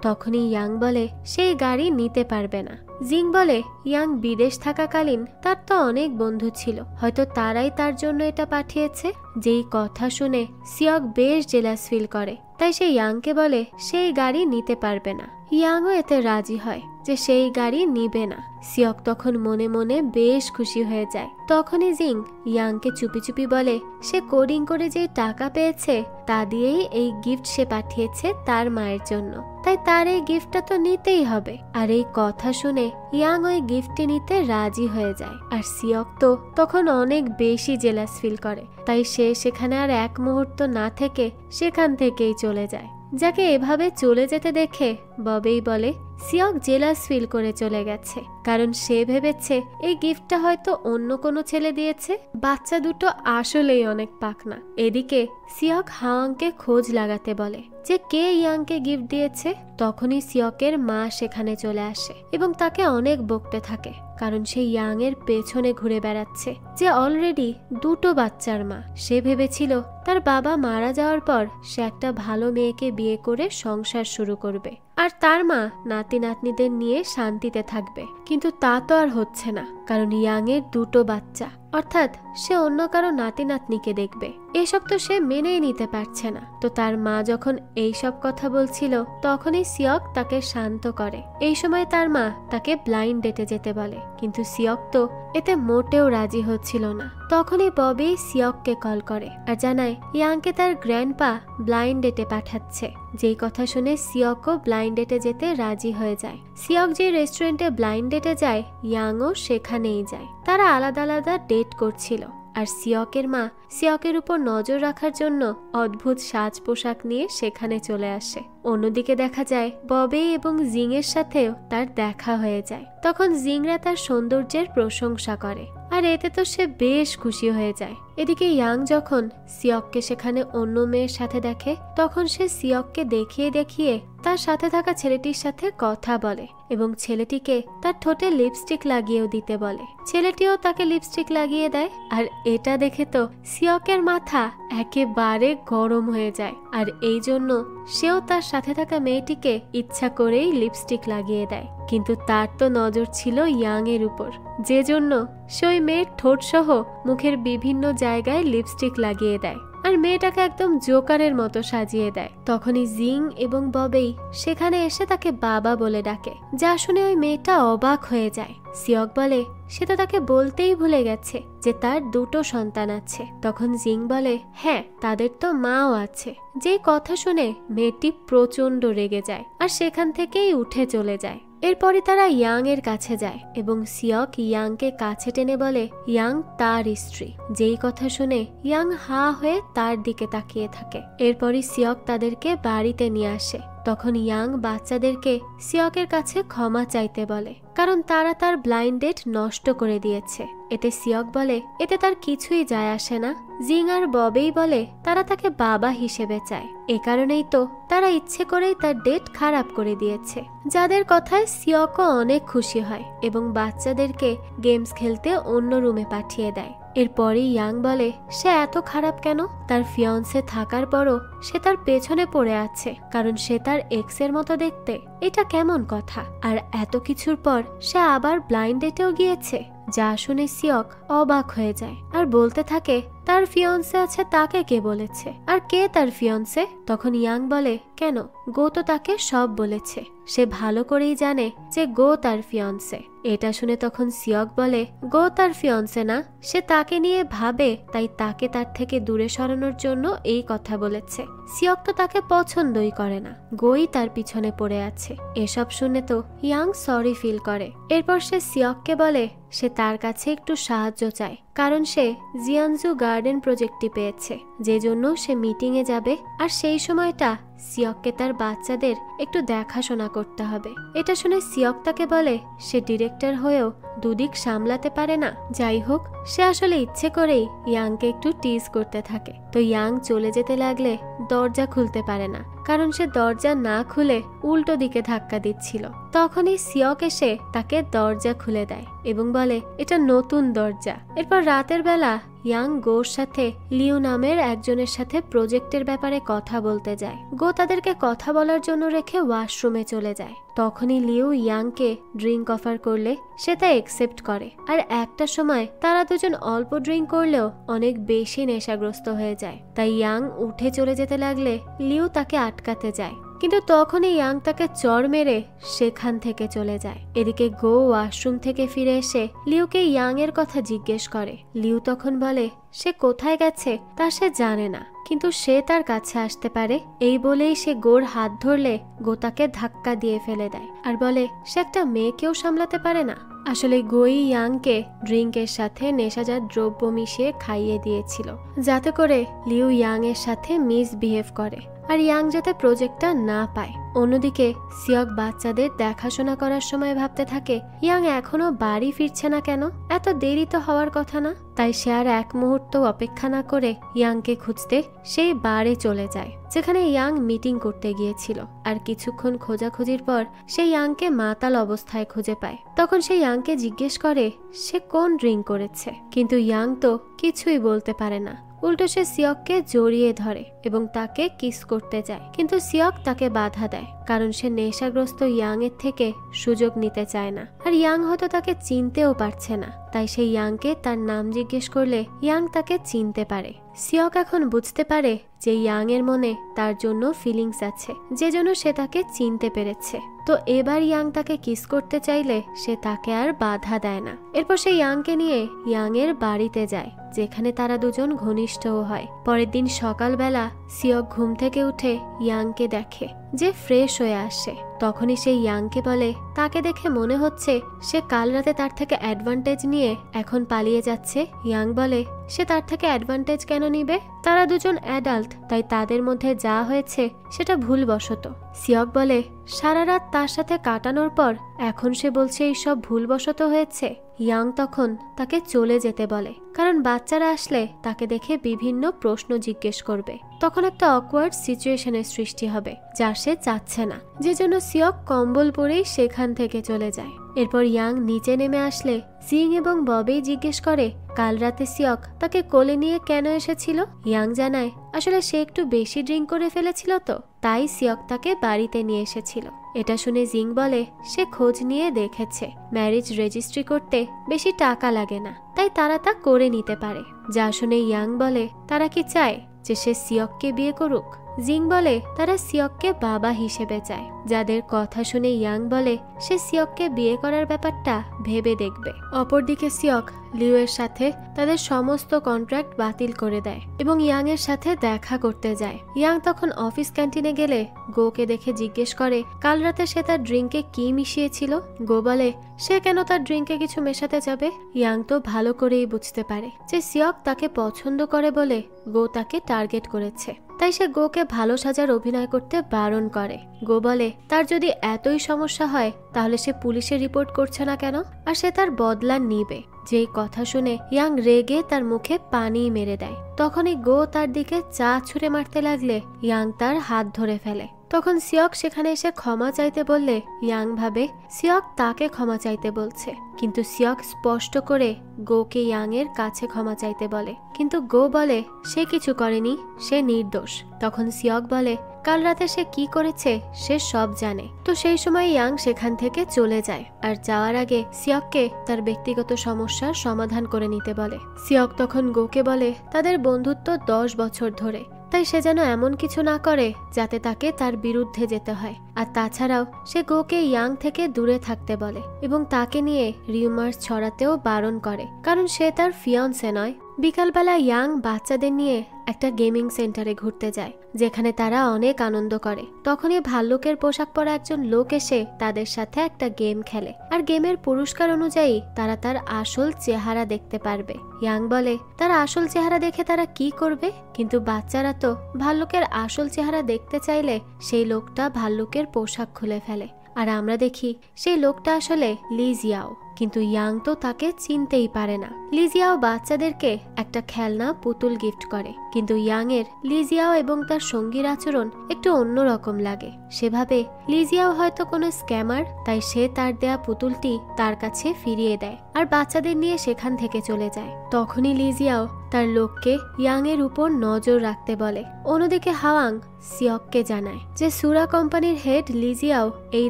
A: তখনই ইয়াং বলে সেই গাড়ি নিতে পারবে না। জিং বলে ইয়াং বিদেশ থাকাকালীন তার তো অনেক বন্ধু ছিল, হয়তো তারাই তার জন্য এটা পাঠিয়েছে। যেই কথা শুনে সিয়ক বেশ জেলাস ফিল করে, তাই সে ইয়াংকে বলে সেই গাড়ি নিতে পারবে না। ইয়াংও এতে রাজি হয় যে সেই গাড়ি নিবে না। সিয়ক তখন মনে মনে বেশ খুশি হয়ে যায়। তখনই জিং ইয়াংকে চুপি চুপি বলে সে কোডিং করে যে টাকা পেয়েছে তা দিয়েই এই গিফট সে পাঠিয়েছে তার মায়ের জন্য, তাই তার এই গিফটটা তো নিতেই হবে। আর এই কথা শুনে ইয়াং ওই গিফটটি নিতে রাজি হয়ে যায়। আর সিয়ক তো তখন অনেক বেশি জেলাস ফিল করে, তাই সে সেখানে আর এক মুহূর্ত না থেকে সেখান থেকেই চলে যায়। যাকে এভাবে চলে যেতে দেখে ববি বলে সিয়ক জেলাস ফিল করে চলে গেছে, কারণ সে ভেবেছে এই গিফটটা হয়তো অন্য কোনো ছেলে দিয়েছে। বাচ্চা দুটো আসলেই অনেক পাকনা। এদিকে সিয়ক হাওয়াংকে খোঁজ লাগাতে বলে যে কে ইয়াংকে গিফট দিয়েছে। তখনই সিয়কের মা সেখানে চলে আসে এবং তাকে অনেক বকতে থাকে, কারণ সে ইয়াং এর পেছনে ঘুরে বেড়াচ্ছে, যে অলরেডি দুটো বাচ্চার মা। সে ভেবেছিল তার বাবা মারা যাওয়ার পর সে একটা ভালো মেয়েকে বিয়ে করে সংসার শুরু করবে আর তার মা নাতি নাতনিদের নিয়ে শান্তিতে থাকবে। কিন্তু তা তো আর হচ্ছে না, কারণ ইয়াং এর দুটো বাচ্চা, অর্থাৎ সে অন্য কারো নাতি নাতনিকে দেখবে। এসব তো সে মেনেই নিতে পারছে না। তো তার মা যখন এইসব কথা বলছিল তখনই সিয়ক তাকে শান্ত করে। এই সময় তার মা তাকে ব্লাইন্ড ডেটে যেতে বলে, কিন্তু সিয়ক তো এতে মোটেও রাজি হচ্ছিল না। তখনই ববি সিয়ককে কল করে আর জানায় ইয়াংকে তার গ্র্যান্ডপা ব্লাইন্ড ডেটে পাঠাচ্ছে। যেই কথা শুনে সিয়কও ব্লাইন্ড ডেটে যেতে রাজি হয়ে যায়। সিয়ক যে রেস্টুরেন্টে ব্লাইন্ড ডেটে যায় ইয়াংও সেখানেই যায়। তারা আলাদা আলাদা ডেট করছিল আর সিয়কের মা সিয়কের উপর নজর রাখার জন্য অদ্ভুত সাজ পোশাক নিয়ে সেখানে চলে আসে। অন্যদিকে দেখা যায় ববি এবং জিং এর সাথেও তার দেখা হয়ে যায়। তখন জিংরা তার সৌন্দর্যের প্রশংসা করে আর এতে তো সে বেশ খুশি হয়ে যায়। এদিকে ইয়াং যখন সিয়ককে সেখানে অন্য মেয়ের সাথে দেখে তখন সে সিয়ককে দেখিয়ে দেখিয়ে তার সাথে থাকা ছেলেটির সাথে কথা বলে এবং ছেলেটিকে তার ঠোঁটে লিপস্টিক লাগিয়েও দিতে বলে। ছেলেটিও তাকে লিপস্টিক লাগিয়ে দেয় আর এটা দেখে তো সিয়কের মাথা একেবারে গরম হয়ে যায় আর এই জন্য সেও তার সাথে থাকা মেয়েটিকে ইচ্ছা করেই লিপস্টিক লাগিয়ে দেয়। কিন্তু তার তো নজর ছিল ইয়াং এর উপর, যে জন্য সে ওই মেয়ের ঠোঁট সহ মুখের বিভিন্ন জায়গায় লিপস্টিক লাগিয়ে দেয় আর মেয়েটাকে একদম জোকারের মতো সাজিয়ে দেয়। তখনই জিং এবং ববি সেখানে এসে তাকে বাবা বলে ডাকে, যা শুনে ওই মেয়েটা অবাক হয়ে যায়। সিয়ক বলে সে তো তাকে বলতেই ভুলে গেছে যে তার দুটো সন্তান আছে। তখন জিং বলে হ্যাঁ, তাদের তো মাও আছে। যেই কথা শুনে মেয়েটি প্রচন্ড রেগে যায় আর সেখান থেকেই উঠে চলে যায়। এরপরে তারা ইয়াং এর কাছে যায় এবং সিয়ক ইয়াংকে কাছে টেনে বলে ইয়াং তার স্ত্রী। যেই কথা শুনে ইয়াং হা হয়ে তার দিকে তাকিয়ে থাকে। এরপরই সিয়ক তাদেরকে বাড়িতে নিয়ে আসে। তখন ইয়াং বাচ্চাদেরকে সিয়কের কাছে ক্ষমা চাইতে বলে, কারণ তারা তার ব্লাইন্ড ডেট নষ্ট করে দিয়েছে। এতে সিয়ক বলে এতে তার কিছুই যায় আসে না। জিং আর ববি বলে তারা তাকে বাবা হিসেবে চায়, এ কারণেই তো তারা ইচ্ছে করেই তার ডেট খারাপ করে দিয়েছে। যাদের কথায় সিয়কও অনেক খুশি হয় এবং বাচ্চাদেরকে গেমস খেলতে অন্য রুমে পাঠিয়ে দেয়। এরপরই ইয়াং বলে সে এত খারাপ কেন? তার ফিয়ন্সে থাকার পরও সে তার পেছনে পড়ে আছে, কারণ সে তার এক্স এর মতো দেখতে। এটা কেমন কথা? আর এত কিছুর পর সে আবার ব্লাইন্ড ডেটেও গিয়েছে। যা শুনে সিয়ক অবাক হয়ে যায় আর বলতে থাকে তার ফিয়ন্সে আছে তাকে কে বলেছে, আর কে তার ফিয়ন্সে? তখন ইয়াং বলে, কেন, গো তো তাকে সব বলেছে, সে ভালো করেই জানে যে গো তার ফিয়ন্সে। এটা শুনে তখন সিয়ক বলে, গো তার ফিয়ন্সে না, সে তাকে নিয়ে ভাবে, তাই তাকে তার থেকে দূরে সরানোর জন্য এই কথা বলেছে। সিয়ক তো তাকে পছন্দই করে না, গোই তার পিছনে পড়ে আছে। এসব শুনে তো ইয়াং সরি ফিল করে। এরপর সে সিয়ককে বলে সে তার কাছে একটু সাহায্য চায়, কারণ সে জিয়ানজু গার্ডেন প্রজেক্টটি পেয়েছে, যে জন্য সে মিটিংয়ে যাবে। আর সেই সময়টা সিয়ককে তার বাচ্চাদের একটু দেখাশোনা করতে হবে। এটা শুনে সিয়ক তাকে বলে সে ডিরেক্টর হয়েও দুদিক সামলাতে পারে না। যাই হোক, সে আসলে ইচ্ছে করেই ইয়াংকে একটু টিজ করতে থাকে। তো ইয়াং চলে যেতে লাগলে দরজা খুলতে পারে না, কারণ সে দরজা না খুলে উল্টো দিকে ধাক্কা দিচ্ছিল। তখনই সিয়ক এসে তাকে দরজা খুলে দেয় এবং বলে এটা নতুন দরজা। এরপর রাতের বেলা ইয়াং গোর সাথে লিউ নামের একজনের সাথে প্রজেক্টের ব্যাপারে কথা বলতে যায়। গো তাদেরকে কথা বলার জন্য রেখে ওয়াশরুমে চলে যায়। তখনই লিউ ইয়াংকে ড্রিঙ্ক অফার করলে সে তা একসেপ্ট করে। আর একটা সময় তারা দুজন অল্প ড্রিঙ্ক করলেও অনেক বেশি নেশাগ্রস্ত হয়ে যায়। তাই ইয়াং উঠে চলে যেতে লাগলে লিউ তাকে আটকাতে যায়, কিন্তু তখনই ইয়াং তাকে চড় মেরে সেখান থেকে চলে যায়। এদিকে গো ওয়াশরুম থেকে ফিরে এসে লিউকে ইয়াং এর কথা জিজ্ঞেস করে। লিউ তখন বলে সে কোথায় গেছে তা সে জানে না, কিন্তু সে তার কাছে আসতে পারে। এই বলেই সে গোর হাত ধরলে গো তাকে ধাক্কা দিয়ে ফেলে দেয় আর বলে সে একটা মেয়েকেও সামলাতে পারে না। আসলে গোই ইয়াংকে ড্রিঙ্কের সাথে নেশাজাত দ্রব্য মিশিয়ে খাইয়ে দিয়েছিল, যাতে করে লিউ ইয়াং এর সাথে মিসবিহেভ করে আর ইয়াং যাতে প্রজেক্টটা না পায়। অন্যদিকে সিয়ক বাচ্চাদের দেখাশোনা করার সময় ভাবতে থাকে ইয়াং এখনো বাড়ি ফিরছে না কেন, এত দেরি তো হওয়ার কথা না। তাই সে আর এক মুহূর্ত অপেক্ষা না করে ইয়াংকে খুঁজতে সেই বারে চলে যায়, যেখানে ইয়াং মিটিং করতে গিয়েছিল। আর কিছুক্ষণ খোঁজাখুঁজির পর সে ইয়াংকে মাতাল অবস্থায় খুঁজে পায়। তখন সে ইয়াংকে জিজ্ঞেস করে সে কোন ড্রিঙ্ক করেছে, কিন্তু ইয়াং তো কিছুই বলতে পারে না। উল্টো সে সিয়ককে জড়িয়ে ধরে এবং তাকে কিস করতে যায়, কিন্তু সিয়ক তাকে বাধা দেয়, কারণ সে নেশাগ্রস্ত ইয়াং এর থেকে সুযোগ নিতে চায় না। আর ইয়াং হয়তো তাকে চিনতেও পারছে না, তাই সে ইয়াংকে তার নাম জিজ্ঞেস করলে ইয়াং তাকে চিনতে পারে। সিয়ক এখন বুঝতে পারে যে ইয়াং এর মনে তার জন্য ফিলিংস আছে, যে জন্য সে তাকে চিনতে পেরেছে। তো এবার ইয়াং তাকে কিস করতে চাইলে সে তাকে আর বাধা দেয় না। এরপর সে ইয়াংকে নিয়ে ইয়াং এর বাড়িতে যায়, যেখানে তারা দুজন ঘনিষ্ঠও হয়। পরের দিন সকালবেলা সিয়ক ঘুম থেকে উঠে ইয়াংকে দেখে যে ফ্রেশ হয়ে আসে। তখনই সে ইয়াংকে বলে তাকে দেখে মনে হচ্ছে সে কাল রাতে তার থেকে অ্যাডভান্টেজ নিয়ে এখন পালিয়ে যাচ্ছে। ইয়াং বলে সে তার থেকে অ্যাডভান্টেজ কেন নিবে, তারা দুজন অ্যাডাল্ট, তাই তাদের মধ্যে যা হয়েছে সেটা ভুলবশত। সিয়ক বলে সারা রাত তার সাথে কাটানোর পর এখন সে বলছে এইসব ভুলবশত হয়েছে। ইয়াং তখন তাকে চলে যেতে বলে, কারণ বাচ্চারা আসলে তাকে দেখে বিভিন্ন প্রশ্ন জিজ্ঞেস করবে, তখন একটা অকওয়ার্ড সিচুয়েশনের সৃষ্টি হবে যা সে চাচ্ছে না, যে জন্য সিয়ক কম্বল পরেই সেখান থেকে চলে যায়। এরপর ইয়াং নিচে নেমে আসলে জিং এবং ববি জিজ্ঞেস করে কাল রাতে সিয়ক তাকে কোলে নিয়ে কেন এসেছিল। ইয়াং জানায় আসলে সে একটু বেশি ড্রিঙ্ক করে ফেলেছিল, তো তাই সিয়ক তাকে বাড়িতে নিয়ে এসেছিল। এটা শুনে জিং বলে সে খোঁজ নিয়ে দেখেছে ম্যারেজ রেজিস্ট্রি করতে বেশি টাকা লাগে না, তাই তারা তা করে নিতে পারে। যা শুনে ইয়াং বলে তারা কি চায় যে সে সিয়ককে বিয়ে করুক। জিং বলে তারা সিয়ককে বাবা হিসেবে চায়, যাদের কথা শুনে ইয়াং বলে সে সিয়ককে বিয়ে করার ব্যাপারটা ভেবে দেখবে। অপরদিকে সিয়ক লিউ এর সাথে তাদের সমস্ত কন্ট্রাক্ট বাতিল করে দেয় এবং ইয়াং এর সাথে দেখা করতে যায়। ইয়াং তখন অফিস ক্যান্টিনে গেলে গোকে দেখে জিজ্ঞেস করে কাল রাতে সে তার ড্রিঙ্কে কি মিশিয়েছিল। গো বলে সে কেন তার ড্রিঙ্কে কিছু মেশাতে যাবে। ইয়াং তো ভালো করেই বুঝতে পারে যে সিয়ক তাকে পছন্দ করে বলে গো তাকে টার্গেট করেছে, তাই সে গোকে ভালো সাজার অভিনয় করতে বারণ করে। গো বলে তার যদি এতই সমস্যা হয় তাহলে সে পুলিশে রিপোর্ট করছে না কেন, আর সে তার বদলা নিবে। যেই কথা শুনে ইয়াং রেগে তার মুখে পানি মেরে দেয়। তখনই গো তার দিকে চা ছুঁড়ে মারতে লাগলে ইয়াং তার হাত ধরে ফেলে। তখন সিয়ক সেখানে এসে ক্ষমা চাইতে বললে ইয়াং ভাবে সিয়ক তাকে ক্ষমা চাইতে বলছে, কিন্তু সিয়ক স্পষ্ট করে গোকে ইয়াং এর কাছে ক্ষমা চাইতে বলে, কিন্তু গো বলে সে কিছু করেনি, সে নির্দোষ। তখন সিয়ক বলে কাল রাতে সে কি করেছে সে সব জানে। তো সেই সময় ইয়াং সেখান থেকে চলে যায় আর যাওয়ার আগে সিয়ককে তার ব্যক্তিগত সমস্যার সমাধান করে নিতে বলে। সিয়ক তখন গোকে বলে তাদের বন্ধুত্ব 10 বছর ধরে, তাই সে যেন এমন কিছু না করে যাতে তাকে তার বিরুদ্ধে যেতে হয়। আর তাছাড়াও সে গোকে ইয়াং থেকে দূরে থাকতে বলে এবং তাকে নিয়ে রিউমার্স ছড়াতেও বারণ করে, কারণ সে তার ফিয়ন্সে নয়। বিকালবেলা ইয়াং বাচ্চাদের নিয়ে একটা গেমিং সেন্টারে ঘুরতে যায়, যেখানে তারা অনেক আনন্দ করে। তখনই ভাল্লুকের পোশাক পরা একজন লোক এসে তাদের সাথে একটা গেম খেলে, আর গেমের পুরস্কার অনুযায়ী তারা তার আসল চেহারা দেখতে পারবে। ইয়াং বলে তার আসল চেহারা দেখে তারা কি করবে, কিন্তু বাচ্চারা তো ভাল্লুকের আসল চেহারা দেখতে চাইলে সেই লোকটা ভাল্লুকের পোশাক খুলে ফেলে। আর আমরা দেখি সেই লোকটা আসলে লি জিয়াও, কিন্তু ইয়াং তো তাকে চিনতেই পারে না। লি জিয়াও বাচ্চাদেরকে একটা খেলনা পুতুল গিফট করে, কিন্তু ইয়াং এর লি জিয়াও এবং তার সঙ্গীর আচরণ একটু অন্যরকম লাগে। সেভাবে লি জিয়াও হয়তো কোনো স্ক্যামার, তাই সে তার দেয়া পুতুলটি তার কাছে ফিরিয়ে দেয় আর বাচ্চাদের নিয়ে সেখান থেকে চলে যায়। তখনই লি জিয়াও তার লোককে ইয়াং এর উপর নজর রাখতে বলে। অন্যদিকে হাওয়াং সিয়ককে জানায় যে সুরা কোম্পানির হেড লি জিয়াও এই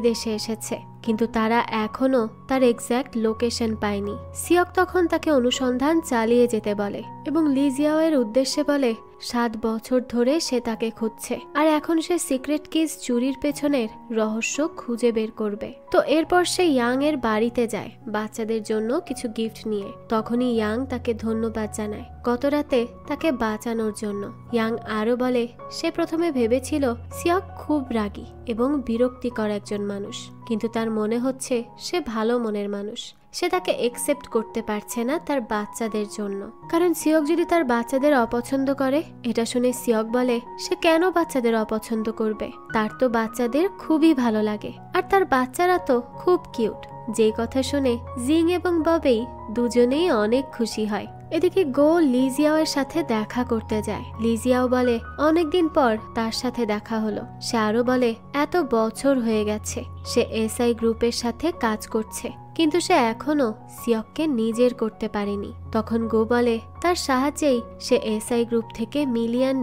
A: দেশে এসেছে, কিন্তু তারা এখনো তার এক্স্যাক্ট লোকেশন পায়নি। সিয়ক তখন তাকে অনুসন্ধান চালিয়ে যেতে বলে এবং লি জিয়াও এর উদ্দেশ্যে বলে 7 বছর ধরে সে তাকে খুঁজছে আর এখন সে সিক্রেট কিজ চুরির পেছনের রহস্য খুঁজে বের করবে। তো এরপর সে ইয়াং এর বাড়িতে যায় বাচ্চাদের জন্য কিছু গিফট নিয়ে। তখনই ইয়াং তাকে ধন্যবাদ জানায় গত রাতে তাকে বাঁচানোর জন্য। ইয়াং আরো বলে সে প্রথমে ভেবেছিল সিয়ক খুব রাগী এবং বিরক্তিকর একজন মানুষ, কিন্তু তার মনে হচ্ছে সে ভালো মনের মানুষ। সে তাকে একসেপ্ট করতে পারছে না তার বাচ্চাদের জন্য, কারণ সিয়ক যদি তার বাচ্চাদের অপছন্দ করে। এটা শুনে সিয়ক বলে সে কেন বাচ্চাদের অপছন্দ করবে, তার তো বাচ্চাদের খুবই ভালো লাগে আর তার বাচ্চারা তো খুব কিউট। যেই কথা শুনে জিং এবং ববেই দুজনেই অনেক খুশি হয়। এদিকে গো লি জিয়াও এর সাথে দেখা করতে যায়। লি জিয়াও বলে অনেকদিন পর তার সাথে দেখা হলো। সে আরো বলে এত বছর হয়ে গেছে সে এসআই গ্রুপের সাথে কাজ করছে, কিন্তু সে এখনো সিয়ককে নিজের করতে পারেনি। তখন গো বলে তার সাহায্যেই সে এসআই গ্রুপ থেকে $1 মিলিয়ন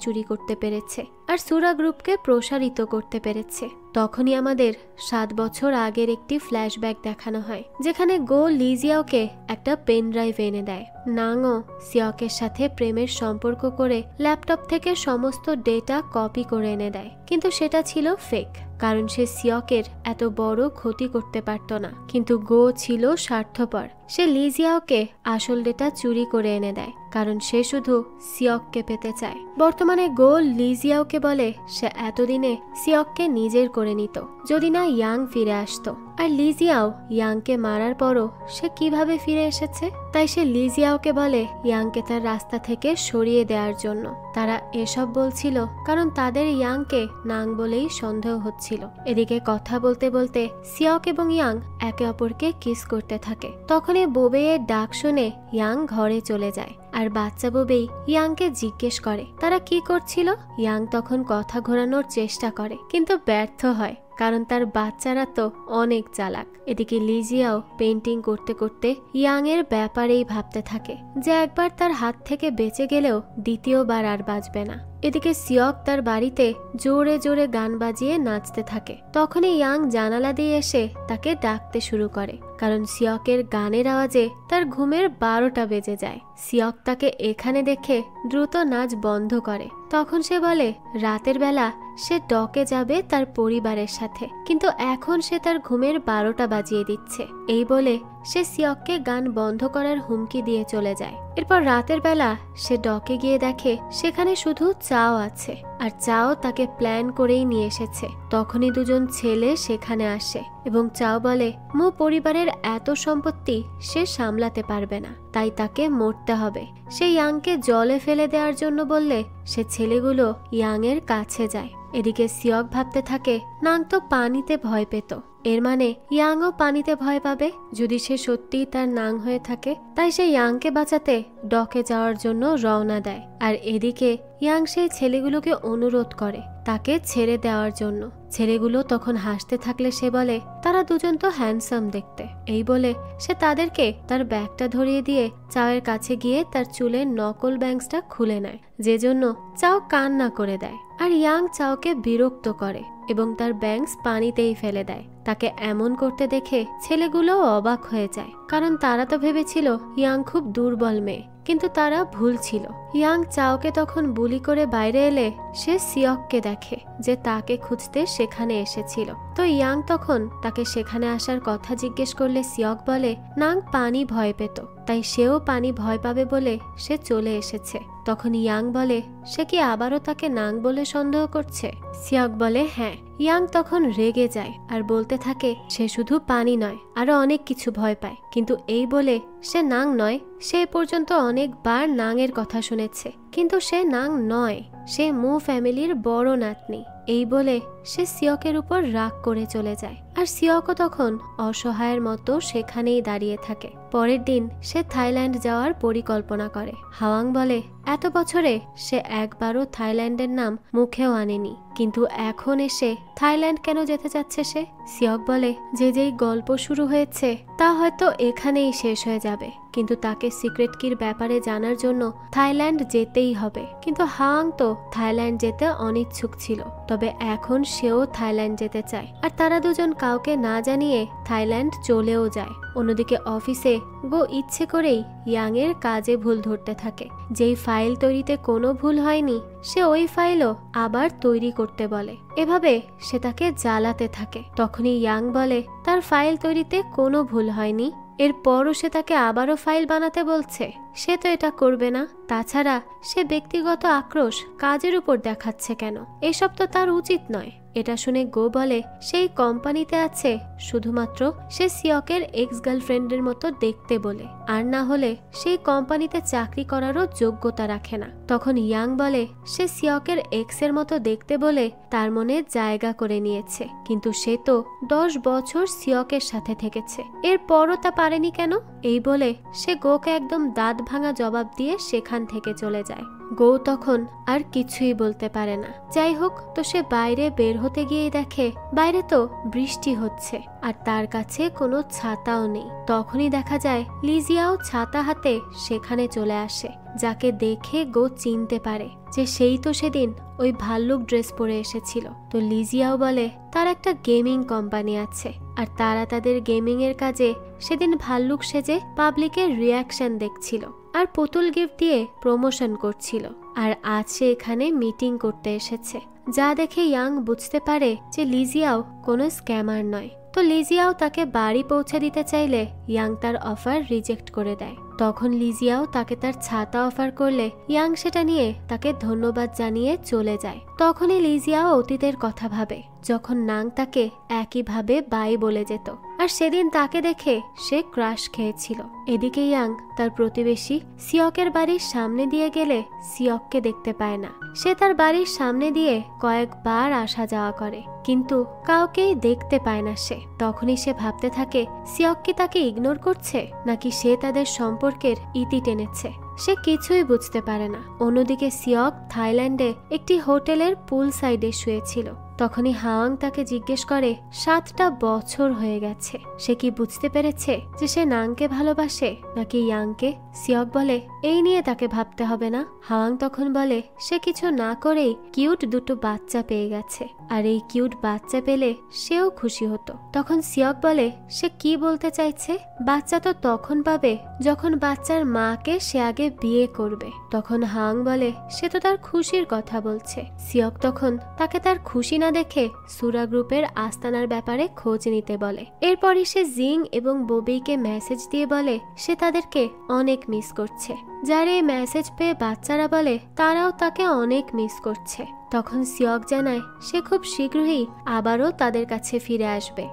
A: চুরি করতে পেরেছে আর সুরা গ্রুপকে প্রসারিত করতে পেরেছে। তখনই আমাদের 7 বছর আগের একটি ফ্ল্যাশব্যাক দেখানো হয়, যেখানে গো লি জিয়াওকে একটা পেন ড্রাইভ এনে দেয়। নাংও সিয়কের সাথে প্রেমের সম্পর্ক করে ল্যাপটপ থেকে সমস্ত ডেটা কপি করে এনে দেয়, কিন্তু সেটা ছিল ফেক, কারণ সে সিয়কের এত বড় ক্ষতি করতে পারত না। কিন্তু গো ছিল স্বার্থপর, সে লি জিয়াওকে আসল ডেটা চুরি করে এনে দেয়, কারণ সে শুধু সিয়ককে পেতে চায়। বর্তমানে গো লি জিয়াওকে বলে সে এতদিনে সিয়ককে নিজের করে নিত যদি না ইয়াং ফিরে আসতো। আর লি জিয়াও ইয়াংকে মারার পরও সে কিভাবে ফিরে এসেছে, তাই সে লি জিয়াওকে বলে ইয়াংকে তার রাস্তা থেকে সরিয়ে দেওয়ার জন্য। তারা এসব বলছিল কারণ তাদের ইয়াংকে নাং বলেই সন্দেহ হচ্ছিল। এদিকে কথা বলতে বলতে সিয়ক এবং ইয়াং একে অপরকে কিস করতে থাকে। তখনই বোবে এর ডাক শুনে ইয়াং ঘরে চলে যায় আর বাচ্চা বোবেই ইয়াংকে জিজ্ঞেস করে তারা কি করছিল। ইয়াং তখন কথা ঘোরানোর চেষ্টা করে, কিন্তু ব্যর্থ হয়, কারণ তার বাচ্চারা তো অনেক চালাক। এদিকে লি জিয়াও পেন্টিং করতে করতে ইয়াং এর ব্যাপারেই ভাবতে থাকে যে একবার তার হাত থেকে বেঁচে গেলেও দ্বিতীয়বার আর বাঁচবে না। এদিকে সিয়ক তার বাড়িতে জোরে জোরে গান বাজিয়ে নাচতে থাকে। তখনই ইয়াং জানালা দিয়ে এসে তাকে ডাকতে শুরু করে, কারণ সিয়কের গানের আওয়াজে তার ঘুমের 12টা বেজে যায়। সিয়ক তাকে এখানে দেখে দ্রুত নাচ বন্ধ করে। তখন সে বলে রাতের বেলা সে ডকে যাবে তার পরিবারের সাথে, কিন্তু এখন সে তার ঘুমের 12টা বাজিয়ে দিচ্ছে। এই বলে সে সিয়ককে গান বন্ধ করার হুমকি দিয়ে চলে যায়। এরপর রাতের বেলা সে ডকে গিয়ে দেখে সেখানে শুধু চাও আছে, আর চাও তাকে প্ল্যান করেই নিয়ে এসেছে। তখনই দুজন ছেলে সেখানে আসে এবং চাও বলে মো পরিবারের এত সম্পত্তি সে সামলাতে পারবে না, তাই তাকে মরতে হবে। সে ইয়াংকে জলে ফেলে দেওয়ার জন্য বললে সে ছেলেগুলো ইয়াং এর কাছে যায়। এদিকে সিয়ক ভাবতে থাকে নাং তো পানিতে ভয় পেত, এর মানে ইয়াংও পানিতে ভয় পাবে যদি সে সত্যিই তার নাং হয়ে থাকে। তাই সে ইয়াংকে বাঁচাতে ডকে যাওয়ার জন্য রওনা দেয়। আর এদিকে ইয়াং সেই ছেলেগুলোকে অনুরোধ করে তাকে ছেড়ে দেওয়ার জন্য। ছেলেগুলো তখন হাসতে থাকলে সে বলে তারা দুজন তো হ্যান্ডসাম দেখতে। এই বলে সে তাদেরকে তার ব্যাগটা ধরিয়ে দিয়ে চাওয়ের কাছে গিয়ে তার চুলের নকল ব্যাংসটা খুলে নেয়, যে জন্য চাও কান্না করে দেয়। আর ইয়াং চাওকে বিরক্ত করে এবং তার ব্যাংস পানিতেই ফেলে দেয়। তাকে এমন করতে দেখে ছেলেগুলোও অবাক হয়ে যায়, কারণ তারা তো ভেবেছিল ইয়াং খুব দুর্বল মেয়ে, কিন্তু তারা ভুল ছিল। ইয়াং চাওকে তখন বুলি করে বাইরে এলে সে সিয়ককে দেখে যে তাকে খুঁজতে সেখানে এসেছিল। তো ইয়াং তখন তাকে সেখানে আসার কথা জিজ্ঞেস করলে সিয়ক বলে নাং পানি ভয় পেত, তাই সেও পানি ভয় পাবে বলে সে চলে এসেছে। তখন ইয়াং বলে সে কি আবারও তাকে নাং বলে সন্দেহ করছে? সিয়ক বলে হ্যাঁ। ইয়াং তখন রেগে যায় আর বলতে থাকে সে শুধু পানি নয়, আরো অনেক কিছু ভয় পায়, কিন্তু এই বলে সে নাং নয়। সে পর্যন্ত অনেকবার নাংয়ের কথা শুনেছে, কিন্তু সে নাং নয়, সে মু ফ্যামিলির বড় নাতনি। এই বলে সে সিয়কের উপর রাগ করে চলে যায়। আর সিয়কও তখন অসহায়ের মতো সেখানেই দাঁড়িয়ে থাকে। পরের দিন সে থাইল্যান্ড যাওয়ার পরিকল্পনা করে। হাওয়াং বলে এত বছরে সে একবারও থাইল্যান্ডের নাম মুখেও আনেনি, কিন্তু এখন এসে থাইল্যান্ড কেন যেতে চাচ্ছে সে? সিয়ক বলে যেই গল্প শুরু হয়েছে তা হয়তো এখানেই শেষ হয়ে যাবে, কিন্তু তাকে সিক্রেট কির ব্যাপারে জানার জন্য থাইল্যান্ড যেতেই হবে। কিন্তু হাওয়াং তো থাইল্যান্ড যেতে অনিচ্ছুক ছিল, তবে এখন সেও থাইল্যান্ড যেতে চায়। আর তারা দুজন কাউকে না জানিয়ে থাইল্যান্ড চলেও যায়। অন্যদিকে অফিসে গো ইচ্ছে করেই ইয়াং এর কাজে ভুল ধরতে থাকে। যেই ফাইল তৈরিতে কোনো ভুল হয়নি সে ওই ফাইলও আবার তৈরি করতে বলে। এভাবে সে তাকে জ্বালাতে থাকে। তখনই ইয়াং বলে তার ফাইল তৈরিতে কোনো ভুল হয়নি, এরপরও সে তাকে আবারও ফাইল বানাতে বলছে। সে তো এটা করবে না। তাছাড়া সে ব্যক্তিগত আক্রোশ কাজের উপর দেখাচ্ছে কেন? এসব তো তার উচিত নয়। এটা শুনে গো বলে সেই কোম্পানিতে আছে শুধুমাত্র সে সিয়কের এক্স গার্লফ্রেন্ডের মতো দেখতে বলে, আর না হলে সেই কোম্পানিতে চাকরি করারও যোগ্যতা রাখে না। তখন ইয়াং বলে সে সিয়কের এক্স এর মতো দেখতে বলে তার মনে জায়গা করে নিয়েছে, কিন্তু সে তো 10 বছর সিয়কের সাথে থেকেছে, এরপরও তা পারেনি কেন? এই বলে সে গোকে একদম দাঁত ভাঙা জবাব দিয়ে সেখান থেকে চলে যায়। গো তখন আর কিছুই বলতে পারে না। যাই হোক, তো সে বাইরে বের হতে গিয়েই দেখে বাইরে তো বৃষ্টি হচ্ছে আর তার কাছে কোনো ছাতাও নেই। তখনই দেখা যায় লিজিয়াও ছাতা হাতে সেখানে চলে আসে, যাকে দেখে গো চিনতে পারে যে সেই তো সেদিন ওই ভাল্লুক ড্রেস পরে এসেছিল। তো লিজিয়াও বলে তার একটা গেমিং কোম্পানি আছে আর তারা তাদের গেমিং এর কাজে সেদিন ভাল্লুক সেজে পাবলিকের রিয়াকশন দেখছিল আর পুতুল গিফট দিয়ে প্রমোশন করছিল। আর আজ সে এখানে মিটিং করতে এসেছে, যা দেখে ইয়াং বুঝতে পারে যে লিজিয়াও কোনো স্ক্যামার নয়। তো লিজিয়াও তাকে বাড়ি পৌঁছে দিতে চাইলে ইয়াং তার অফার রিজেক্ট করে দেয়। তখন লিজিয়াও তাকে তার ছাতা অফার করলে ইয়াং সেটা নিয়ে তাকে ধন্যবাদ জানিয়ে চলে যায়। তখনই লিজিয়াও অতীতের কথা ভাবে যখন নাং তাকে একইভাবে বাই বলে যেত, আর সেদিন তাকে দেখে সে ক্রাশ খেয়েছিল। এদিকে ইয়াং তার প্রতিবেশী সিয়কের বাড়ির সামনে দিয়ে গেলে সিয়ককে দেখতে পায় না। সে তার বাড়ির সামনে দিয়ে কয়েকবার আসা যাওয়া করে, কিন্তু কাউকেই দেখতে পায় না সে। তখনই সে ভাবতে থাকে সিয়ক কি তাকে ইগনোর করছে, নাকি সে তাদের সম্পর্কের ইতি টেনেছে। সে কিছুই বুঝতে পারে না। অন্যদিকে সিয়ক থাইল্যান্ডে একটি হোটেলের পুল সাইডে শুয়েছিল। তখনই হাওয়াং তাকে জিজ্ঞেস করে 7টা বছর হয়ে গেছে, সে কি বুঝতে পেরেছে যে সে নাংকে ভালোবাসে নাকি ইয়াংকে? সিয়ক বলে এই নিয়ে তাকে ভাবতে হবে না। হাওয়াং তখন বলে সে কিছু না করেই কিউট দুটো বাচ্চা পেয়ে গেছে, আর এই কিউট বাচ্চা পেলে সেও খুশি হতো। তখন সিয়ক বলে সে কি বলতে চাইছে? বাচ্চা তো তখন পাবে যখন বাচ্চার মাকে সে আগে বিয়ে করবে। তখন হাওয়াং বলে সে তো তার খুশির কথা বলছে। সিয়ক তখন তাকে তার খুশি না দেখে সুরা গ্রুপের আস্তানার ব্যাপারে খোঁজ নিতে বলে। এরপরই সে জিং এবং ববিকে মেসেজ দিয়ে বলে সে তাদেরকে অনেক মিস করছে। যার এই মেসেজ পেয়ে বাচ্চারা বলে তারাও তাকে অনেক মিস করছে। তখন সিয়ক জানায় সে খুব শীঘ্রই আবারও তাদের কাছে ফিরে আসবে।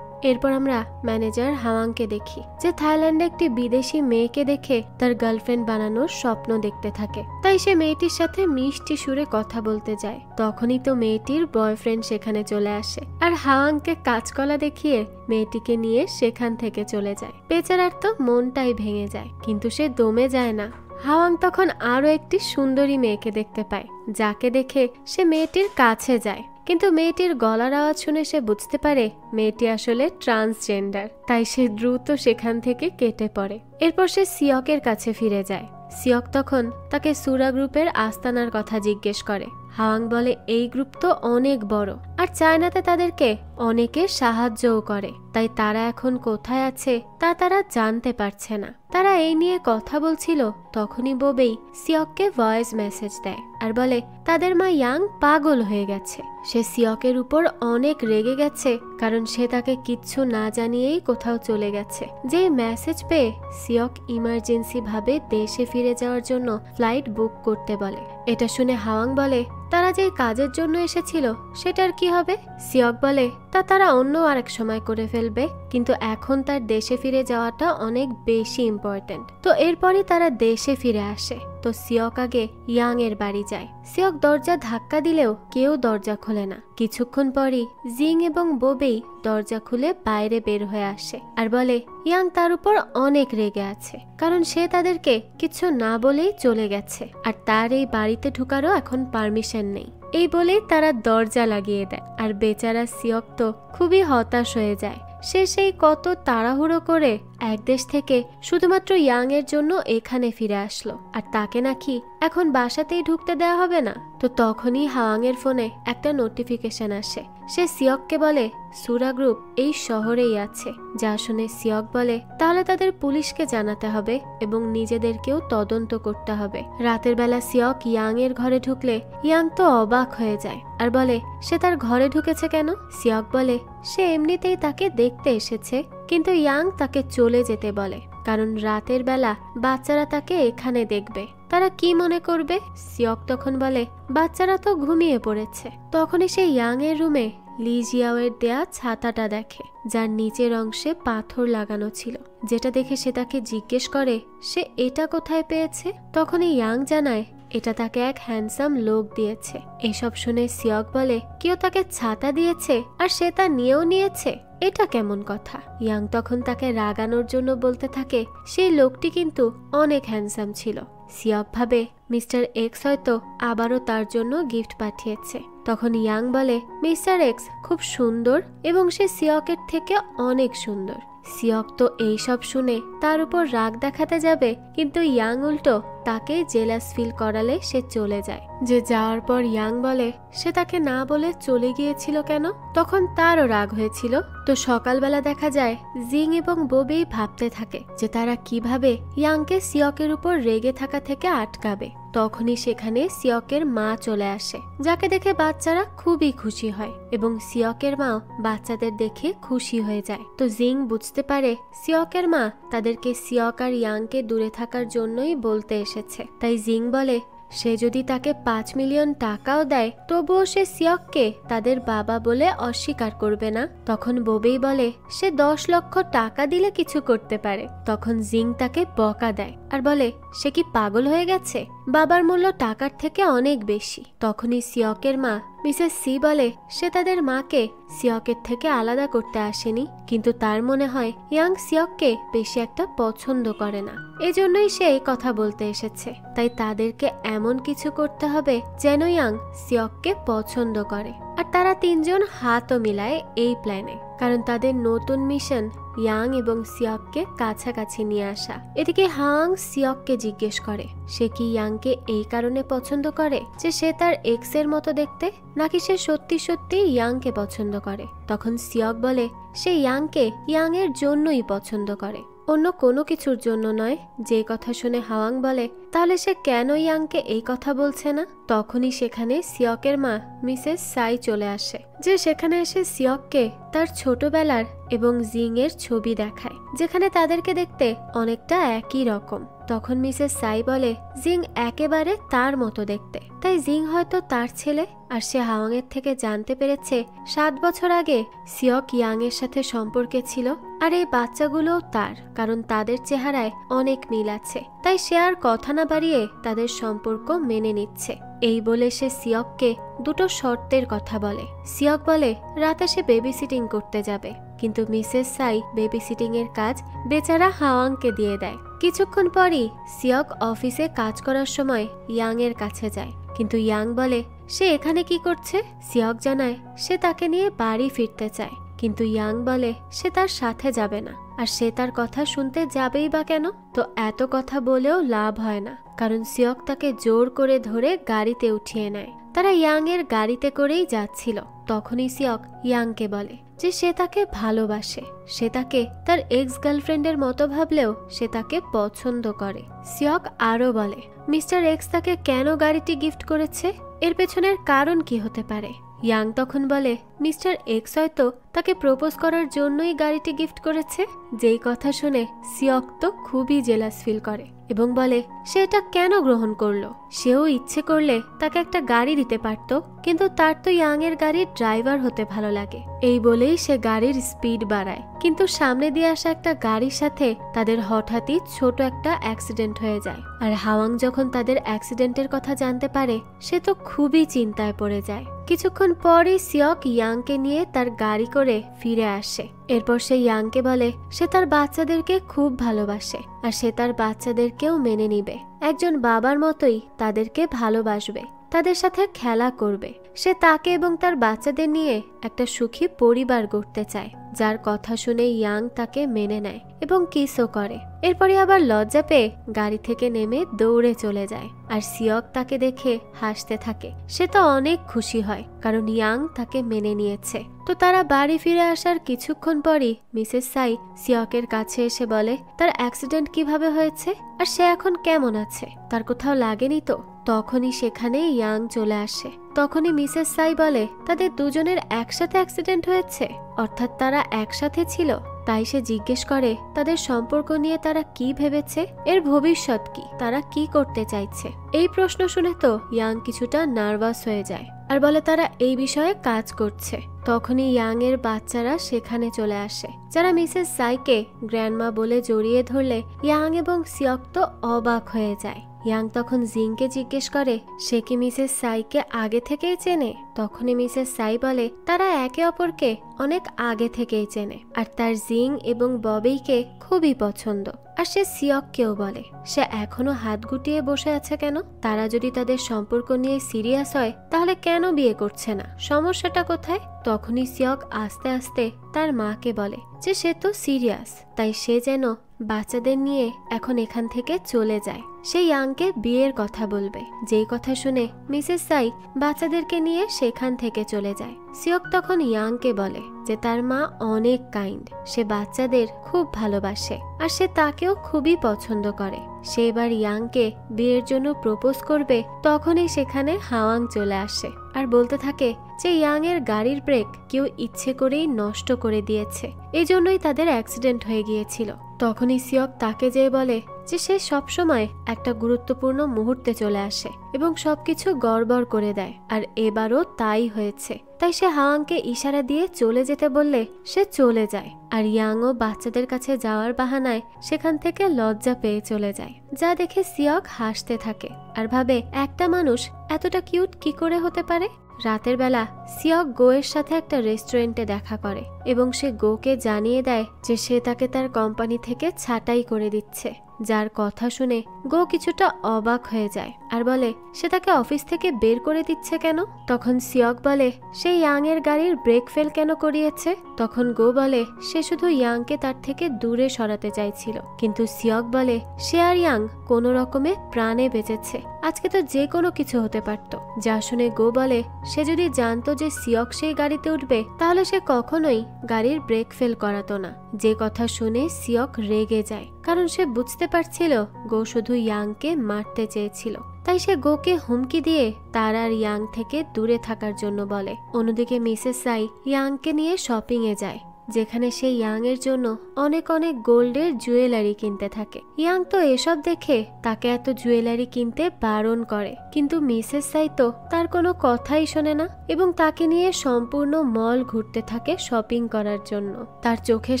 A: এরপর আমরা ম্যানেজার হাওয়াংকে দেখি, যে থাইল্যান্ডে একটি বিদেশি মেয়েকে দেখে তার গার্লফ্রেন্ড বানানোর স্বপ্ন দেখতে থাকে। তাই সে মেয়েটির সাথে মিষ্টি সুরে কথা বলতে যায়। তখনই তো মেয়েটির বয়ফ্রেন্ড সেখানে চলে আসে আর হাওয়াংকে কাঁচকলা দেখিয়ে মেয়েটিকে নিয়ে সেখান থেকে চলে যায়। বেচারার তো মনটাই ভেঙে যায়, কিন্তু সে দমে যায় না। হাওয়াং তখন আরো একটি সুন্দরী মেয়েকে দেখতে পায়, যাকে দেখে সে মেয়েটির কাছে যায়। কিন্তু মেয়েটির গলার আওয়াজ শুনে সে বুঝতে পারে মেয়েটি আসলে ট্রান্সজেন্ডার। তাই সে দ্রুত সেখান থেকে কেটে পড়ে। এরপর সে সিয়কের কাছে ফিরে যায়। সিয়ক তখন তাকে সুরা গ্রুপের আস্তানার কথা জিজ্ঞেস করে। হাওয়াং বলে এই গ্রুপ তো অনেক বড়, আর চায়নাতে তাদেরকে অনেকে সাহায্যও করে, তাই তারা এখন কোথায় আছে তা তারা জানতে পারছে না। তারা এই নিয়ে কথা বলছিল, তখনই ববেই সিয়ককে ভয়েস মেসেজ দেয় আর বলে তাদের মা ইয়াং পাগল হয়ে গেছে। সে সিয়কের উপর অনেক রেগে গেছে, কারণ সে তাকে কিচ্ছু না জানিয়েই কোথাও চলে গেছে। যেই মেসেজ পেয়ে সিয়ক ইমার্জেন্সি ভাবে দেশে ফিরে যাওয়ার জন্য ফ্লাইট বুক করতে বলে। এটা শুনে হাওয়াং বলে তারা যে কাজের জন্য এসেছিল সেটার কি হবে? সিয়ক বলে তা তারা অন্য আরেক সময় করে ফেলবে, কিন্তু এখন তার দেশে ফিরে যাওয়াটা অনেক বেশি ইম্পর্টেন্ট। তো এরপরই তারা দেশে ফিরে আসে। তো সিয়ক আগে ইয়াং এর বাড়ি যায়। সিয়ক দরজা ধাক্কা দিলেও কেউ দরজা খোলে না। কিছুক্ষণ পরই জিং এবং বোবেই দরজা খুলে বাইরে বের হয়ে আসে আর বলে ইয়াং তার উপর অনেক রেগে আছে, কারণ সে তাদেরকে কিছু না বলেই চলে গেছে, আর তার এই বাড়িতে ঢুকারও এখন পারমিশন নেই। এই বলেই তারা দরজা লাগিয়ে দেয়। আর বেচারা সিয়ক তো খুবই হতাশ হয়ে যায়। সে সেই কত তাড়াহুড়ো করে এক দেশ থেকে শুধুমাত্র ইয়াং এর জন্য এখানে ফিরে আসলো, আর তাকে নাকি এখন বাসাতেই ঢুকতে দেওয়া হবে না। তো তখনই হাওয়াং এর ফোনে একটা নোটিফিকেশন আসে। সে সিয়ককে বলে সুরা গ্রুপ এই শহরেই আছে। যা শুনে সিয়ক বলে তাহলে তাদের পুলিশকে জানাতে হবে এবং নিজেদেরকেও তদন্ত করতে হবে। রাতের বেলা সিয়ক ইয়াং এর ঘরে ঢুকলে ইয়াং তো অবাক হয়ে যায় আর বলে সে তার ঘরে ঢুকেছে কেন? সিয়ক বলে সে এমনিতেই তাকে দেখতে এসেছে, কিন্তু ইয়াং তাকে চলে যেতে বলে, কারণ রাতের বেলা বাচ্চারা তাকে এখানে দেখবে। তারা কি মনে করবে? সিয়ক তখন বলে বাচ্চারা তো ঘুমিয়ে পড়েছে। তখনই সে ইয়াং এর রুমে লি জিয়াওয়ের দেয়া ছাতাটা দেখে, যার নিচের অংশে পাথর লাগানো ছিল, যেটা দেখে সে তাকে জিজ্ঞেস করে সে এটা কোথায় পেয়েছে। তখনই ইয়াং জানায় এটা তাকে এক হ্যান্ডসাম লোক দিয়েছে। এসব শুনে সিয়ক বলে কেউ তাকে ছাতা দিয়েছে আর সে তা নিয়েও নিয়েছে, এটা কেমন কথা? ইয়াং তখন তাকে রাগানোর জন্য বলতে থাকে সেই লোকটি কিন্তু অনেক হ্যান্ডসাম ছিল। সিয়ক ভাবে মিস্টার এক্স হয়তো আবারও তার জন্য গিফট পাঠিয়েছে। তখন ইয়াং বলে মিস্টার এক্স খুব সুন্দর এবং সে সিয়কের থেকে অনেক সুন্দর। সিয়ক তো এইসব শুনে তার উপর রাগ দেখাতে যাবে, কিন্তু ইয়াং উল্টো তাকে জেলাস ফিল করালে সে চলে যায়। যে যাওয়ার পর ইয়াং বলে সে তাকে না বলে চলে গিয়েছিল কেন? তখন তারও রাগ হয়েছিল। তো সকালবেলা দেখা যায় জিং এবং ববেই ভাবতে থাকে যে তারা কিভাবে ইয়াংকে সিয়কের উপর রেগে থাকা থেকে আটকাবে। তখনই সেখানে সিয়কের মা চলে আসে, যাকে দেখে বাচ্চারা খুবই খুশি হয় এবং সিয়কের মাও বাচ্চাদের দেখে খুশি হয়ে যায়। তো জিং বুঝতে পারে সিয়কের মা তাদেরকে সিয়ক আর ইয়াংকে দূরে থাকার জন্যই বলতে এসেছে। তাই জিং বলে সে যদি তাকে 5 মিলিয়ন টাকাও দেয় তবুও সে সিয়ককে তাদের বাবা বলে অস্বীকার করবে না। তখন ববেই বলে সে 10 লক্ষ টাকা দিলে কিছু করতে পারে। তখন জিং তাকে বকা দেয় আর বলে সে কি পাগল হয়ে গেছে? বাবার মূল্য টাকার থেকে অনেক বেশি। তখনই সিয়কের মা মিসেস সি বলে সে তাদের মাকে সিয়কের থেকে আলাদা করতে আসেনি, কিন্তু তার মনে হয় ইয়াং সিয়ককে বেশি একটা পছন্দ করে না, এজন্যই সে এই কথা বলতে এসেছে। তাই তাদেরকে এমন কিছু করতে হবে যেন ইয়াং সিয়ককে পছন্দ করে। আর তারা তিনজন হাতও মিলায় এই প্ল্যানে, কারণ তাদের নতুন মিশন ইয়াং এবং সিয়ককে কাছাকাছি নিয়ে আসা। এদিকে হাওয়াং সিয়ককে জিজ্ঞেস করে সে কি ইয়াংকে এই কারণে পছন্দ করে যে সে তার এক্স এর মতো দেখতে, নাকি সে সত্যি সত্যি ইয়াংকে পছন্দ করে। তখন সিয়ক বলে সে ইয়াংকে ইয়াং এর জন্যই পছন্দ করে, অন্য কোনো কিছুর জন্য নয়। যে কথা শুনে হাওয়াং বলে তাহলে সে কেন ইয়াংকে এই কথা বলছে না? তখনই সেখানে সিয়কের মা মিসেস সাই চলে আসে, যে সেখানে এসে সিয়ককে তার ছোটবেলার এবং জিং এর ছবি দেখায়, যেখানে তাদেরকে দেখতে অনেকটা একই রকম। তখন মিসেস সাই বলে জিং একেবারে তার মতো দেখতে, তাই জিং হয়তো তার ছেলে। আর সে হাওয়াং এর থেকে জানতে পেরেছে 7 বছর আগে সিওক ইয়াং এর সাথে সম্পর্কে ছিল, আর এই বাচ্চাগুলোও তার, কারণ তাদের চেহারায় অনেক মিল আছে। তাই সে আর কথা না বাড়িয়ে তাদের সম্পর্ক মেনে নিচ্ছে। এই বলে সে সিয়ককে দুটো শর্তের কথা বলে। সিয়ক বলে রাতে সে বেবি সিটিং করতে যাবে, কিন্তু মিসেস সাই বেবি সিটিং এর কাজ বেচারা হাওয়াংকে দিয়ে দেয়। কিছুক্ষণ পরই সিয়ক অফিসে কাজ করার সময় ইয়াং এর কাছে যায়, কিন্তু ইয়াং বলে সে এখানে কি করছে। সিয়ক জানায় সে তাকে নিয়ে বাড়ি ফিরতে চায়, কিন্তু ইয়াং বলে সে তার সাথে যাবে না, আর সে তার কথা শুনতে যাবেই বা কেন। তো এত কথা বলেও লাভ হয় না, কারণ সিয়ক তাকে জোর করে ধরে গাড়িতে উঠিয়ে নেয়। তারা ইয়াং এর গাড়িতে করেই যাচ্ছিল। তখনই সিয়ক ইয়াংকে বলে যে সে তাকে ভালোবাসে, সে তাকে তার এক্স গার্লফ্রেন্ডের মতো ভাবলেও সে তাকে পছন্দ করে। সিয়ক আরো বলে মিস্টার এক্স তাকে কেন গাড়িটি গিফট করেছে, এর পেছনের কারণ কি হতে পারে। ইয়াং তখন বলে মিস্টার এক্স হয়তো তাকে প্রপোজ করার জন্যই গাড়িটি গিফট করেছে। যেই কথা শুনে সিয়ক তো খুবই জেলাস ফিল করে এবং বলে সে এটা কেন গ্রহণ করলো। সেও ইচ্ছে করলে তাকে একটা গাড়ি দিতে পারত, কিন্তু তার তো ইয়াং এর গাড়ির ড্রাইভার হতে ভালো লাগে। এই বলেই সে গাড়ির স্পিড বাড়ায়, কিন্তু সামনে দিয়ে আসা একটা গাড়ির সাথে তাদের হঠাৎই ছোট একটা অ্যাক্সিডেন্ট হয়ে যায়। আর হাওয়াং যখন তাদের অ্যাক্সিডেন্টের কথা জানতে পারে সে তো খুবই চিন্তায় পড়ে যায়। কিছুক্ষণ পরই সিয়ক ইয়াংকে নিয়ে তার গাড়ি করে ফিরে আসে। এরপর সে ইয়াংকে বলে সে তার বাচ্চাদেরকে খুব ভালোবাসে, আর সে তার বাচ্চাদেরকেও মেনে নিবে, একজন বাবার মতোই তাদেরকে ভালোবাসবে, তাদের সাথে খেলা করবে। সে তাকে এবং তার বাচ্চাদের নিয়ে একটা সুখী পরিবার গড়তে চায়। যার কথা শুনে ইয়াং তাকে মেনে নেয় এবং কিসও করে। এরপরে আবার লজ্জা পেয়ে গাড়ি থেকে নেমে দৌড়ে চলে যায়, আর সিয়ক তাকে দেখে হাসতে থাকে। সে তো অনেক খুশি হয়, কারণ ইয়াং তাকে মেনে নিয়েছে। তো তারা বাড়ি ফিরে আসার কিছুক্ষণ পরই মিসেস সাই সিয়কের কাছে এসে বলে তার অ্যাক্সিডেন্ট কিভাবে হয়েছে আর সে এখন কেমন আছে, তার কোথাও লাগেনি তো। তখনই সেখানে ইয়াং চলে আসে। তখনই মিসেস সাই বলে তাদের দুজনের একসাথে অ্যাক্সিডেন্ট হয়েছে, অর্থাৎ তারা একসাথে ছিল। তাই সে জিজ্ঞেস করে তাদের সম্পর্ক নিয়ে তারা কি ভেবেছে, এর ভবিষ্যৎ কি, তারা কি করতে চাইছে। এই প্রশ্ন শুনে তো ইয়াং কিছুটা নার্ভাস হয়ে যায় আর বলে তারা এই বিষয়ে কাজ করছে। তখনই ইয়াং এর বাচ্চারা সেখানে চলে আসে, যারা মিসেস সাইকে গ্র্যান্ডমা বলে জড়িয়ে ধরলে ইয়াং এবং সিয়ক তো অবাক হয়ে যায়। ইয়াং তখন জিংকে জিজ্ঞেস করে সে কি মিসেস সাইকে আগে থেকেই চেনে। তখনই মিসেস সাই বলে তারা একে অপরকে অনেক আগে থেকেই চেনে, আর তার জিং এবং ববিকে খুবই পছন্দ। আর সে সিয়ককেও বলে সে এখনো হাত গুটিয়ে বসে আছে কেন, তারা যদি তাদের সম্পর্ক নিয়ে সিরিয়াস হয় তাহলে কেন বিয়ে করছে না, সমস্যাটা কোথায়। তখনই সিয়ক আস্তে আস্তে তার মাকে বলে যে সে তো সিরিয়াস, তাই সে যেন বাচ্চাদের নিয়ে এখন এখান থেকে চলে যায়। সে ইয়াংকে বিয়ের কথা বলবে। যেই কথা শুনে মিসেস সাই বাচ্চাদেরকে নিয়ে সেখান থেকে চলে যায়। সিয়ক তখন ইয়াংকে বলে যে তার মা অনেক কাইন্ড, সে বাচ্চাদের খুব ভালোবাসে আর সে তাকেও খুবই পছন্দ করে। সে এবার ইয়াংকে বিয়ের জন্য প্রপোজ করবে। তখনই সেখানে হাওয়াং চলে আসে আর বলতে থাকে যে ইয়াং এর গাড়ির ব্রেক কেউ ইচ্ছে করেই নষ্ট করে দিয়েছে, এই জন্যই তাদের অ্যাক্সিডেন্ট হয়ে গিয়েছিল। তখনই সিয়ক তাকে যেয়ে বলে যে সে সবসময় একটা গুরুত্বপূর্ণ মুহূর্তে চলে আসে এবং সবকিছু গড়বড় করে দেয়, আর এবারও তাই হয়েছে। তাই সে হাওয়াংকে ইশারা দিয়ে চলে যেতে বললে সে চলে যায়, আর ইয়াংও বাচ্চাদের কাছে যাওয়ার বাহানায় সেখান থেকে লজ্জা পেয়ে চলে যায়। যা দেখে সিয়ক হাসতে থাকে আর ভাবে একটা মানুষ এতটা কিউট কি করে হতে পারে। রাতের বেলা সিয়ক গোয়ের সাথে একটা রেস্টুরেন্টে দেখা করে এবং সে গোকে জানিয়ে দেয় যে সে তাকে তার কোম্পানি থেকে ছাঁটাই করে দিচ্ছে। যার কথা শুনে গো কিছুটা অবাক হয়ে যায় আর বলে সে তাকে অফিস থেকে বের করে দিচ্ছে কেন। তখন সিয়ক বলে সে ইয়াং এর গাড়ির ব্রেক ফেল কেন করিয়েছে। তখন গো বলে সে শুধু ইয়াংকে তার থেকে দূরে সরাতে চাইছিল, কিন্তু সিয়ক বলে সে আর ইয়াং কোনো রকমে প্রাণে বেঁচেছে আজকে তো যে কোনো কিছু হতে পারত। যা শুনে গো বলে সে যদি জানতো যে সিয়ক সেই গাড়িতে উঠবে তাহলে সে কখনোই গাড়ির ব্রেক ফেল করাতো না। যে কথা শুনে সিয়ক রেগে যায়, কারণ সে বুঝতে পারছিল গো শুধু ইয়াংকে মারতে চেয়েছিল। তাই সে গোকে হুমকি দিয়ে তার আর ইয়াং থেকে দূরে থাকার জন্য বলে। অন্যদিকে মিসেস সাই ইয়াংকে নিয়ে শপিং এ যায়, যেখানে সে ইয়াং এর জন্য অনেক অনেক গোল্ডের জুয়েলারি কিনতে থাকে। ইয়াং তো এসব দেখে তাকে এত জুয়েলারি কিনতে বারণ করে, কিন্তু মিসেস সাই তো তার কোনো কথাই শোনে না এবং তাকে নিয়ে সম্পূর্ণ মল ঘুরতে থাকে শপিং করার জন্য। তার চোখের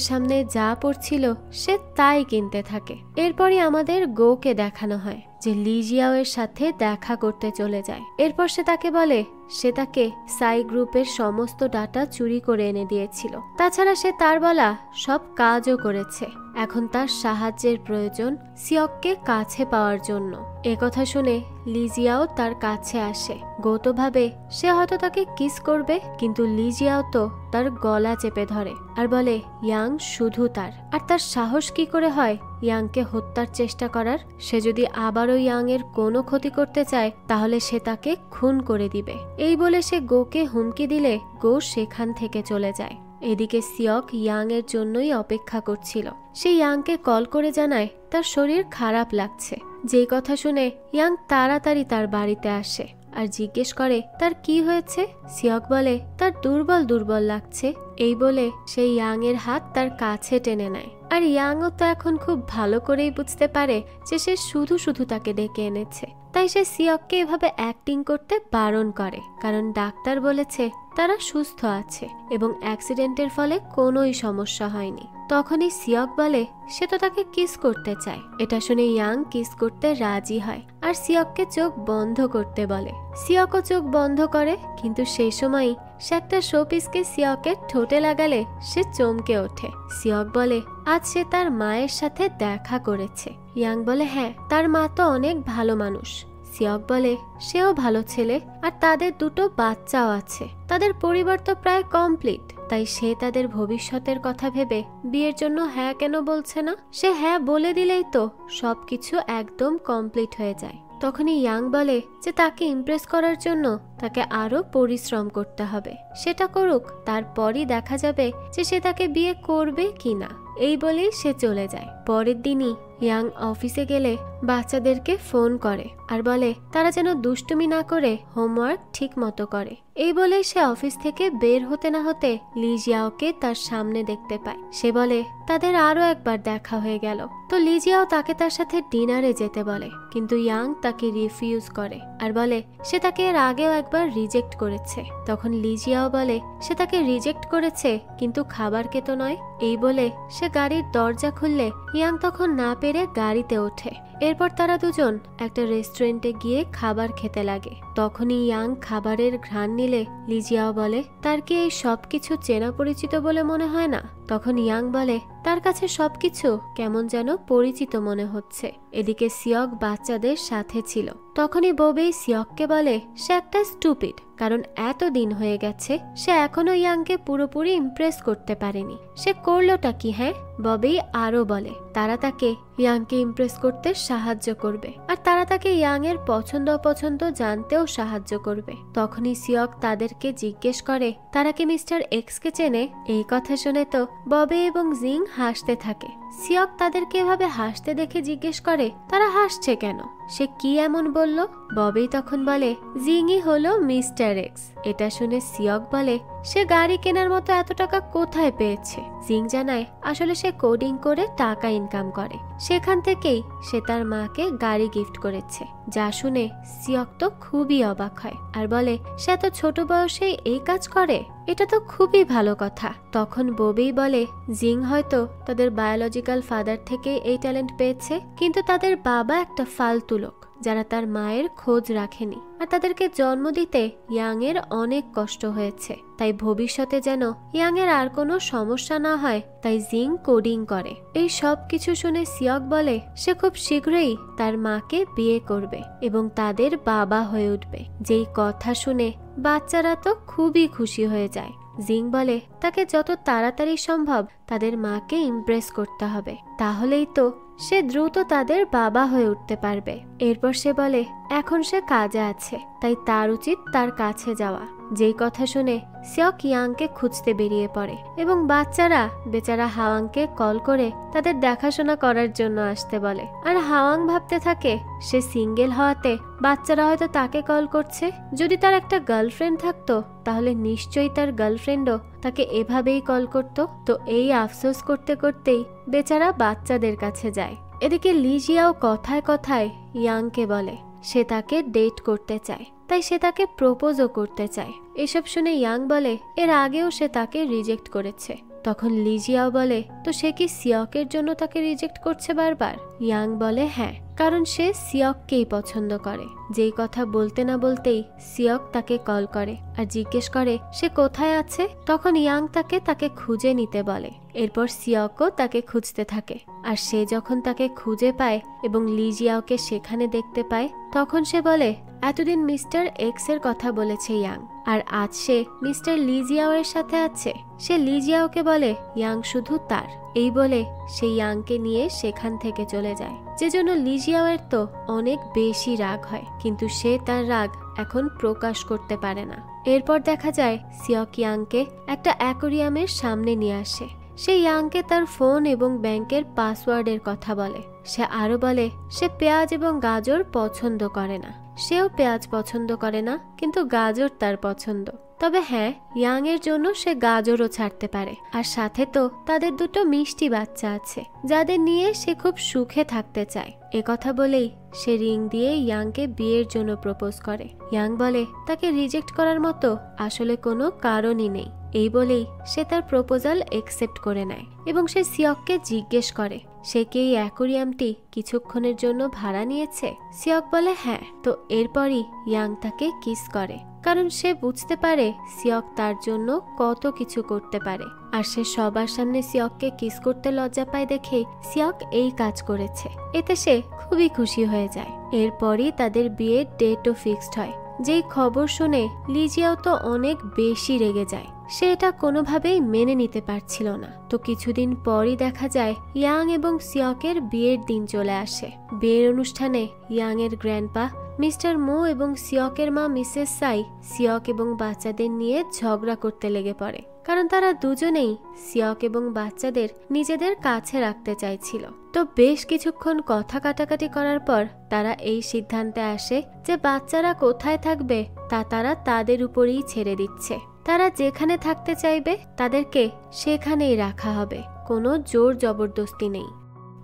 A: সামনে যা পড়ছিল সে তাই কিনতে থাকে। এরপরই আমাদের গোকে দেখানো হয় যে লিজিয়াও এর সাথে দেখা করতে চলে যায়। এরপর সে তাকে বলে সে তাকে সাই গ্রুপের সমস্ত ডাটা চুরি করে এনে দিয়েছিল। তাছাড়া সে তার বলা সব কাজও করেছে। এখন তার সাহায্যের প্রয়োজন সিয়ককে কাছে পাওয়ার জন্য। একথা শুনে লিজিয়াও তার কাছে আসে। গৌতো ভাবে সে হয়তো তাকে কিস করবে, কিন্তু লিজিয়াও তো তার গলা চেপে ধরে আর বলে ইয়াং শুধু তার। আর তার সাহস কি করে হয় ইয়াংকে হত্যার চেষ্টা করার? সে যদি আবারও ইয়াং এর কোনো ক্ষতি করতে চায় তাহলে সে তাকে খুন করে দিবে। এই বলে সে গোকে হুমকি দিলে গো সেখান থেকে চলে যায়। এদিকে সিয়ক ইয়াং এর জন্যই অপেক্ষা করছিল। সে ইয়াংকে কল করে জানায় তার শরীর খারাপ লাগছে। যেই কথা শুনে ইয়াং তাড়াতাড়ি তার বাড়িতে আসে আর জিজ্ঞেস করে তার কি হয়েছে। সিয়ক বলে তার দুর্বল দুর্বল লাগছে। এই বলে সে ইয়াং এর হাত তার কাছে টেনে নেয়। আর ইয়াংও তো এখন খুব ভালো করেই বুঝতে পারে যে সে শুধু শুধু তাকে ডেকে এনেছে। তাই সে সিয়ককে এভাবে অ্যাক্টিং করতে বারণ করে, কারণ ডাক্তার বলেছে তারা সুস্থ আছে এবং অ্যাক্সিডেন্টের ফলে কোনোই সমস্যা হয়নি। তখনই সিয়ক বলে সে তো তাকে কিস করতে চায়। এটা শুনে ইয়াং কিস করতে রাজি হয় আর সিয়ককে চোখ বন্ধ করতে বলে। সিয়কও চোখ বন্ধ করে, কিন্তু সেই সময়ই সে একটা শোপিসকে সিয়কের ঠোঁটে লাগালে সে চমকে ওঠে। সিয়ক বলে আজ সে তার মায়ের সাথে দেখা করেছে। ইয়াং বলে হ্যাঁ, তার মা তো অনেক ভালো মানুষ। সিয়ক বলে সেও ভালো ছেলে আর তাদের দুটো বাচ্চাও আছে। তাদের পরিবার তো প্রায় কমপ্লিট, তাই সে তাদের ভবিষ্যতের কথা ভেবে বিয়ের জন্য হ্যাঁ কেন বলছে না? সে হ্যাঁ বলে দিলেই তো সবকিছু একদম কমপ্লিট হয়ে যায়। তখনই ইয়াং বলে যে তাকে ইমপ্রেস করার জন্য তাকে আরো পরিশ্রম করতে হবে। সেটা করুক, তারপরই দেখা যাবে যে সে তাকে বিয়ে করবে কিনা। এই বলেই সে চলে যায়। পরের দিনই ইয়াং অফিসে গেলে বাচ্চাদেরকে ফোন করে আর বলে তারা যেন দুষ্টুমি না করে হোমওয়ার্ক ঠিক মতো করে। এই বলে সে অফিস থেকে বের হতে না হতে লিজিয়াওকে তার সামনে দেখতে পায়। সে বলে তাদের আরো একবার দেখা হয়ে গেল। তো লিজিয়াও তাকে তার সাথে ডিনারে যেতে বলে, কিন্তু ইয়াং তাকে রিফিউজ করে আর বলে সে তাকে এর আগেও একবার রিজেক্ট করেছে। তখন লিজিয়াও বলে সে তাকে রিজেক্ট করেছে কিন্তু খাবার খেতে নয়। এই বলে সে গাড়ির দরজা খুললে ইয়াং তখন না পেরে গাড়িতে ওঠে। এরপর তারা দুজন একটা রেস্টুরেন্টে গিয়ে খাবার খেতে লাগে। তখনই ইয়াং খাবারের ঘ্রাণ নিলে লিজিয়াও বলে তার কি এই সবকিছু চেনা পরিচিত বলে মনে হয় না? তখন ইয়াং বলে তার কাছে সবকিছু কেমন যেন পরিচিত মনে হচ্ছে। এদিকে সিয়ক বাচ্চাদের সাথে ছিল। তখনই ববেই সিয়ককে বলে সে একটা স্টুপিড, কারণ এত দিন হয়ে গেছে সে এখনো ইয়াংকে পুরোপুরি ইমপ্রেস করতে পারেনি। সে করলোটা কি? হ্যাঁ, ববেই আরো বলে তারা তাকে ইয়াংকে ইমপ্রেস করতে সাহায্য করবে আর তারা তাকে ইয়াং এর পছন্দ অপছন্দ জানতেও সাহায্য করবে। তখনই সিয়ক তাদেরকে জিজ্ঞেস করে তারা কি মিস্টার এক্স কে চেনে? এই কথা শুনে তো ববে এবং জিং হাসতে থাকে। সিয়ক তাদেরকে এভাবে হাসতে দেখে জিজ্ঞেস করে তারা হাসছে কেন? সে কি এমন বলল? ববেই তখন বলে জিংই হলো মিস্টার এক্স। এটা শুনে সিয়ক বলে সে গাড়ি কেনার মতো এত টাকা কোথায় পেয়েছে? জিং জানায় আসলে সে কোডিং করে টাকা ইনকাম করে, সেখান থেকেই সে তার মাকে গাড়ি গিফট করেছে। যা শুনে সিয়ক তো খুবই অবাক হয় আর বলে সে এত ছোট বয়সেই এই কাজ করে, এটা তো খুবই ভালো কথা। তখন ববেই বলে জিং হয়তো তাদের বায়োলজিক্যাল ফাদার থেকে এই ট্যালেন্ট পেয়েছে, কিন্তু তাদের বাবা একটা ফালতু লোক যারা তার মায়ের খোঁজ রাখেনি আর তাদেরকে জন্ম দিতে ইয়াং এর অনেক কষ্ট হয়েছে। তাই ভবিষ্যতে যেন ইয়াং এর আর কোনো সমস্যা না হয় তাই জিং কোডিং করে। এই সব কিছু শুনে সিয়ক বলে সে খুব শীঘ্রই তার মাকে বিয়ে করবে এবং তাদের বাবা হয়ে উঠবে। যেই কথা শুনে বাচ্চারা তো খুবই খুশি হয়ে যায়। জিং বলে তাকে যত তাড়াতাড়ি সম্ভব তাদের মাকে ইমপ্রেস করতে হবে, তাহলেই তো সে দ্রুত তাদের বাবা হয়ে উঠতে পারবে। এরপর সে বলে এখন সে কাজে আছে, তাই তার উচিত তার কাছে যাওয়া। যেই কথা শুনে সিওক ইয়াংকে খুঁজতে বেরিয়ে পড়ে এবং বাচ্চারা বেচারা হাওয়াংকে কল করে তাদের দেখাশোনা করার জন্য আসতে বলে। আর হাওয়াং ভাবতে থাকে সে সিঙ্গেল হওয়াতে বাচ্চারা হয়তো তাকে কল করছে। যদি তার একটা গার্লফ্রেন্ড থাকতো তাহলে নিশ্চয়ই তার গার্লফ্রেন্ডও তাকে এভাবেই কল করত। তো এই আফসোস করতে করতেই বেচারা বাচ্চাদের কাছে যায়। এদিকে লিজিয়াও কথায় কথায় ইয়াংকে বলে সে তাকে ডেট করতে চায়, তাই সে তাকে প্রপোজও করতে চায়। এসব শুনে ইয়াং বলে এর আগেও সে তাকে রিজেক্ট করেছে। তখন লিজিয়াও বলে তো সে কি সিয়কের জন্য তাকে রিজেক্ট করছে বারবার? ইয়াং বলে হ্যাঁ, কারণ সে সিয়ককেই পছন্দ করে। যেই কথা বলতে না বলতেই সিয়ক তাকে কল করে আর জিজ্ঞেস করে সে কোথায় আছে। তখন ইয়াং তাকে খুঁজে নিতে বলে। এরপর সিয়কও তাকে খুঁজতে থাকে। আর সে যখন তাকে খুঁজে পায় এবং লিজিয়াওকে সেখানে দেখতে পায় তখন সে বলে এতদিন মিস্টার এক্স এর কথা বলেছে ইয়াং, আর আজ সে মিস্টার লিজিয়াও এর সাথে আছে। সে লিজিয়াওকে বলে ইয়াং শুধু তার। এই বলে সে ইয়াংকে নিয়ে সেখান থেকে চলে যায়, যে জন্য লিজিয়াও এর তো অনেক বেশি রাগ হয়, কিন্তু সে তার রাগ এখন প্রকাশ করতে পারে না। এরপর দেখা যায় সিয়ক ইয়াংকে একটা অ্যাকোরিয়ামের সামনে নিয়ে আসে। সে ইয়াংকে তার ফোন এবং ব্যাংকের পাসওয়ার্ডের কথা বলে। সে আরো বলে সে পেঁয়াজ এবং গাজর পছন্দ করে না। সেও পেঁয়াজ পছন্দ করে না, কিন্তু গাজর তার পছন্দ। তবে হ্যাঁ, ইয়াং এর জন্য সে গাজরও ছাড়তে পারে। আর সাথে তো তাদের দুটো মিষ্টি বাচ্চা আছে যাদের নিয়ে সে খুব সুখে থাকতে চায়। কথা বলেই সে রিং দিয়ে ইয়াংকে বিয়ের জন্য প্রপোজ করে। ইয়াং বলে তাকে রিজেক্ট করার মতো আসলে কোনো কারণই নেই। এই বলেই সে তার প্রপোজাল একসেপ্ট করে নেয় এবং সে সিয়ককে জিজ্ঞেস করে সে কি এই অ্যাকোরিয়ামটি কিছুক্ষণের জন্য ভাড়া নিয়েছে। সিয়ক বলে হ্যাঁ। তো এরপরই ইয়াং তাকে কিস করে, কারণ সে বুঝতে পারে সিয়ক তার জন্য কত কিছু করতে পারে। আর সে সবার সামনে সিয়ককে কিস করতে লজ্জা পায় দেখে সিয়ক এই কাজ করেছে। এতে সে খুবই খুশি হয়ে যায়। এরপরই তাদের বিয়ের ডেটও ফিক্সড হয়। যেই খবর শুনে লিজিয়াও তো অনেক বেশি রেগে যায়। সে এটা কোনোভাবেই মেনে নিতে পারছিল না। তো কিছুদিন পরই দেখা যায় ইয়াং এবং সিয়কের বিয়ের দিন চলে আসে। বিয়ের অনুষ্ঠানে ইয়াং এর গ্র্যান্ডপা মিস্টার মো এবং সিয়কের মা মিসেস সাই সিয়ক এবং বাচ্চাদের নিয়ে ঝগড়া করতে লেগে পড়ে, কারণ তারা দুজনেই সিয়ক এবং বাচ্চাদের নিজেদের কাছে রাখতে চাইছিল। তো বেশ কিছুক্ষণ কথা কাটাকাটি করার পর তারা এই সিদ্ধান্তে আসে যে বাচ্চারা কোথায় থাকবে তা তারা তাদের উপরেই ছেড়ে দিচ্ছে। তারা যেখানে থাকতে চাইবে তাদেরকে সেখানেই রাখা হবে, কোনো জোর জবরদস্তি নেই।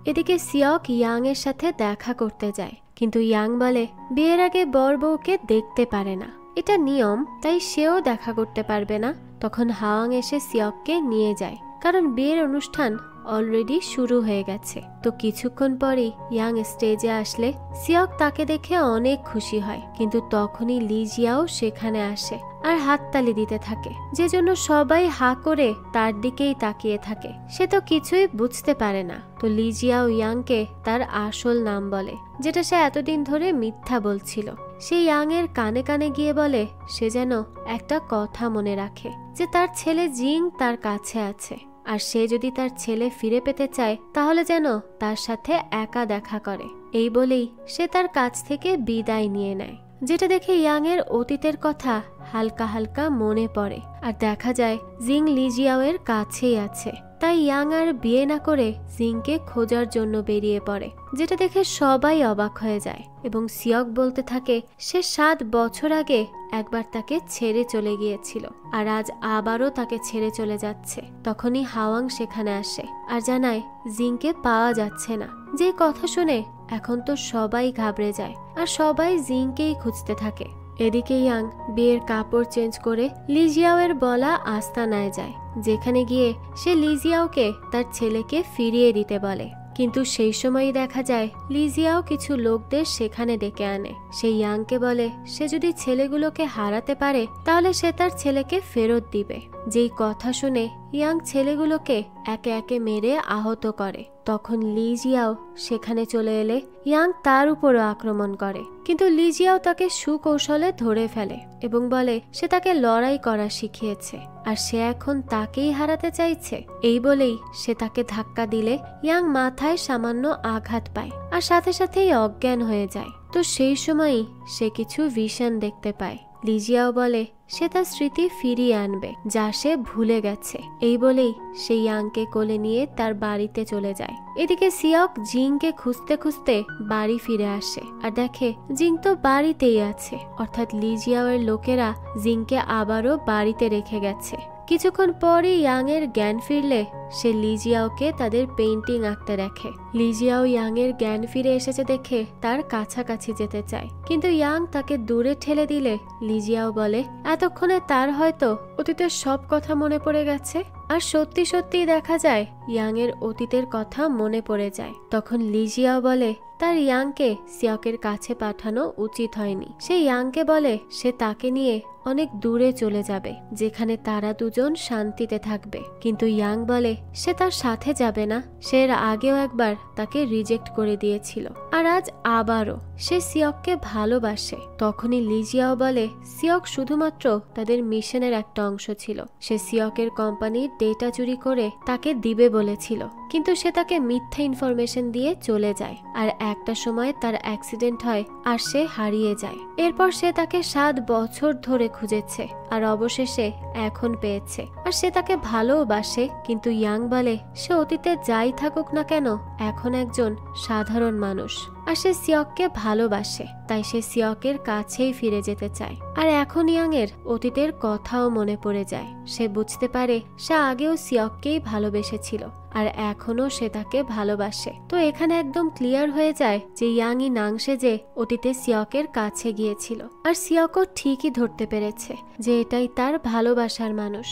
A: এদিকে সিয়ক ইয়াং এর সাথে দেখা করতে যায়, কিন্তু ইয়াং বলে বিয়ের আগে বর বউকে দেখতে পারে না, এটা নিয়ম, তাই সেও দেখা করতে পারবে না। তখন হাওয়াং এসে সিয়ককে নিয়ে যায়, কারণ বিয়ের অনুষ্ঠান অলরেডি শুরু হয়ে গেছে। তো কিছুক্ষণ পরেই ইয়াং স্টেজে আসলে সিয়ক তাকে দেখে অনেক খুশি হয়, কিন্তু তখনই লিজিয়াও সেখানে আসে আর হাততালি দিতে থাকে, যে জন্য সবাই হা করে তার দিকেই তাকিয়ে থাকে। সে তো কিছুই বুঝতে পারে না। তো লিজিয়াও ইয়াংকে তার আসল নাম বলে, যেটা সে এতদিন ধরে মিথ্যা বলছিল। সে ইয়াং এর কানে কানে গিয়ে বলে সে যেন একটা কথা মনে রাখে, যে তার ছেলে জিং তার কাছে আছে, আর সে যদি তার ছেলে ফিরে পেতে চায় তাহলে যেন তার সাথে একা দেখা করে। এই বলেই সে তার কাছ থেকে বিদায় নিয়ে নেয়, যেটা দেখে ইয়াং এর অতীতের কথা হালকা হালকা মনে পড়ে। আর দেখা যায় জিং লিজিয়াও এর কাছেই আছে, তাই ইয়াং আর বিয়ে না করে জিংকে খোঁজার জন্য বেরিয়ে পড়ে, যেটা দেখে সবাই অবাক হয়ে যায়। এবং সিয়ক বলতে থাকে সে 7 বছর আগে একবার তাকে ছেড়ে চলে গিয়েছিল, আর আজ আবারও তাকে ছেড়ে চলে যাচ্ছে। তখনই হাওয়াং সেখানে আসে আর জানায় জিংকে পাওয়া যাচ্ছে না। যে কথা শুনে এখন তো সবাই ঘাবড়ে যায় আর সবাই জিংকেই খুঁজতে থাকে। এদিকে ইয়াং বিয়ের কাপড় চেঞ্জ করে লিজিয়াও এর বলা আস্তানায় যায়, যেখানে গিয়ে সে লিজিয়াওকে তার ছেলেকে ফিরিয়ে দিতে বলে। কিন্তু সেই সময়ই দেখা যায় লিজিয়াও কিছু লোকদের সেখানে ডেকে আনে। সে ইয়াংকে বলে সে যদি ছেলেগুলোকে হারাতে পারে তাহলে সে তার ছেলেকে ফেরত দিবে। যেই কথা শুনে ইয়াং ছেলেগুলোকে একে একে মেরে আহত করে। তখন লি জিয়াও সেখানে চলে এলে ইয়াং তার উপরও আক্রমণ করে, কিন্তু লি জিয়াও তাকে সুকৌশলে ধরে ফেলে এবং বলে সে তাকে লড়াই করা শিখিয়েছে আর সে এখন তাকেই হারাতে চাইছে। এই বলেই সে তাকে ধাক্কা দিলে ইয়াং মাথায় সামান্য আঘাত পায় আর সাথে সাথেই অজ্ঞান হয়ে যায়। তো সেই সময়ই সে কিছু ভিশন দেখতে পায়। লি জিয়াও বলে সে তার স্মৃতি ফিরিয়ে আনবে যা সে ভুলে গেছে। এই বলেই সে ইয়াংকে কোলে নিয়ে তার বাড়িতে চলে যায়। এদিকে সিয়ক জিংকে খুঁজতে খুঁজতে বাড়ি ফিরে আসে আর দেখে জিং তো বাড়িতেই আছে, অর্থাৎ লি জিয়াওয়ের লোকেরা জিংকে আবারও বাড়িতে রেখে গেছে। কিছুক্ষণ পরে ইয়াং এর জ্ঞান ফিরলে সে লি জিয়াওকে তাদের পেইন্টিং আঁকতে দেখে। লি জিয়াও ইয়াং এর জ্ঞান ফিরে এসেছে দেখে তার কাছাকাছি যেতে চায়, কিন্তু ইয়াং তাকে দূরে ঠেলে দিলে লি জিয়াও বলে এতক্ষণে তার হয়তো অতীতের সব কথা মনে পড়ে গেছে। আর সত্যি সত্যি দেখা যায় ইয়াং এর অতীতের কথা মনে পড়ে যায়। তখন লি জিয়াও বলে তার ইয়াংকে সিয়কের কাছে পাঠানো উচিত হয়নি। সে ইয়াংকে বলে সে তাকে নিয়ে অনেক দূরে চলে যাবে যেখানে তারা দুজন শান্তিতে থাকবে, কিন্তু ইয়াং বলে সে তার সাথে যাবে না। সে এর আগেও একবার তাকে রিজেক্ট করে দিয়েছিল আর আজ আবারও সে সিয়ককে ভালোবাসে। তখনই লি জিয়াও বলে সিয়ক শুধুমাত্র তাদের মিশনের একটা অংশ ছিল। সে সিয়কের কোম্পানির ডেটা চুরি করে তাকে দিবে বলেছিল, কিন্তু সে তাকে মিথ্যা ইনফরমেশন দিয়ে চলে যায় আর একটা সময় তার অ্যাক্সিডেন্ট হয় আর সে হারিয়ে যায়। এরপর সে তাকে 7 বছর ধরে খুঁজেছে আর অবশেষে এখন পেয়েছে আর সে তাকে ভালোবাসে। কিন্তু ইয়াং বলে সে অতীতে যাই থাকুক না কেন এখন একজন সাধারণ মানুষ আর সে সিয়ককে ভালোবাসে, তাই সে সিয়কের কাছেই ফিরে যেতে চায়। আর এখন ইয়াং এর অতীতের কথাও মনে পড়ে যায়। সে বুঝতে পারে সে আগেও সিয়ককেই ভালোবেসেছিল আর এখনো সে তাকে ভালোবাসে। তো এখানে একদম ক্লিয়ার হয়ে যায় যে ইয়াংই নাংশে যে অতীতে সিয়কের কাছে গিয়েছিল আর সিয়কও ঠিকই ধরতে পেরেছে যে এটাই তার ভালোবাসার মানুষ।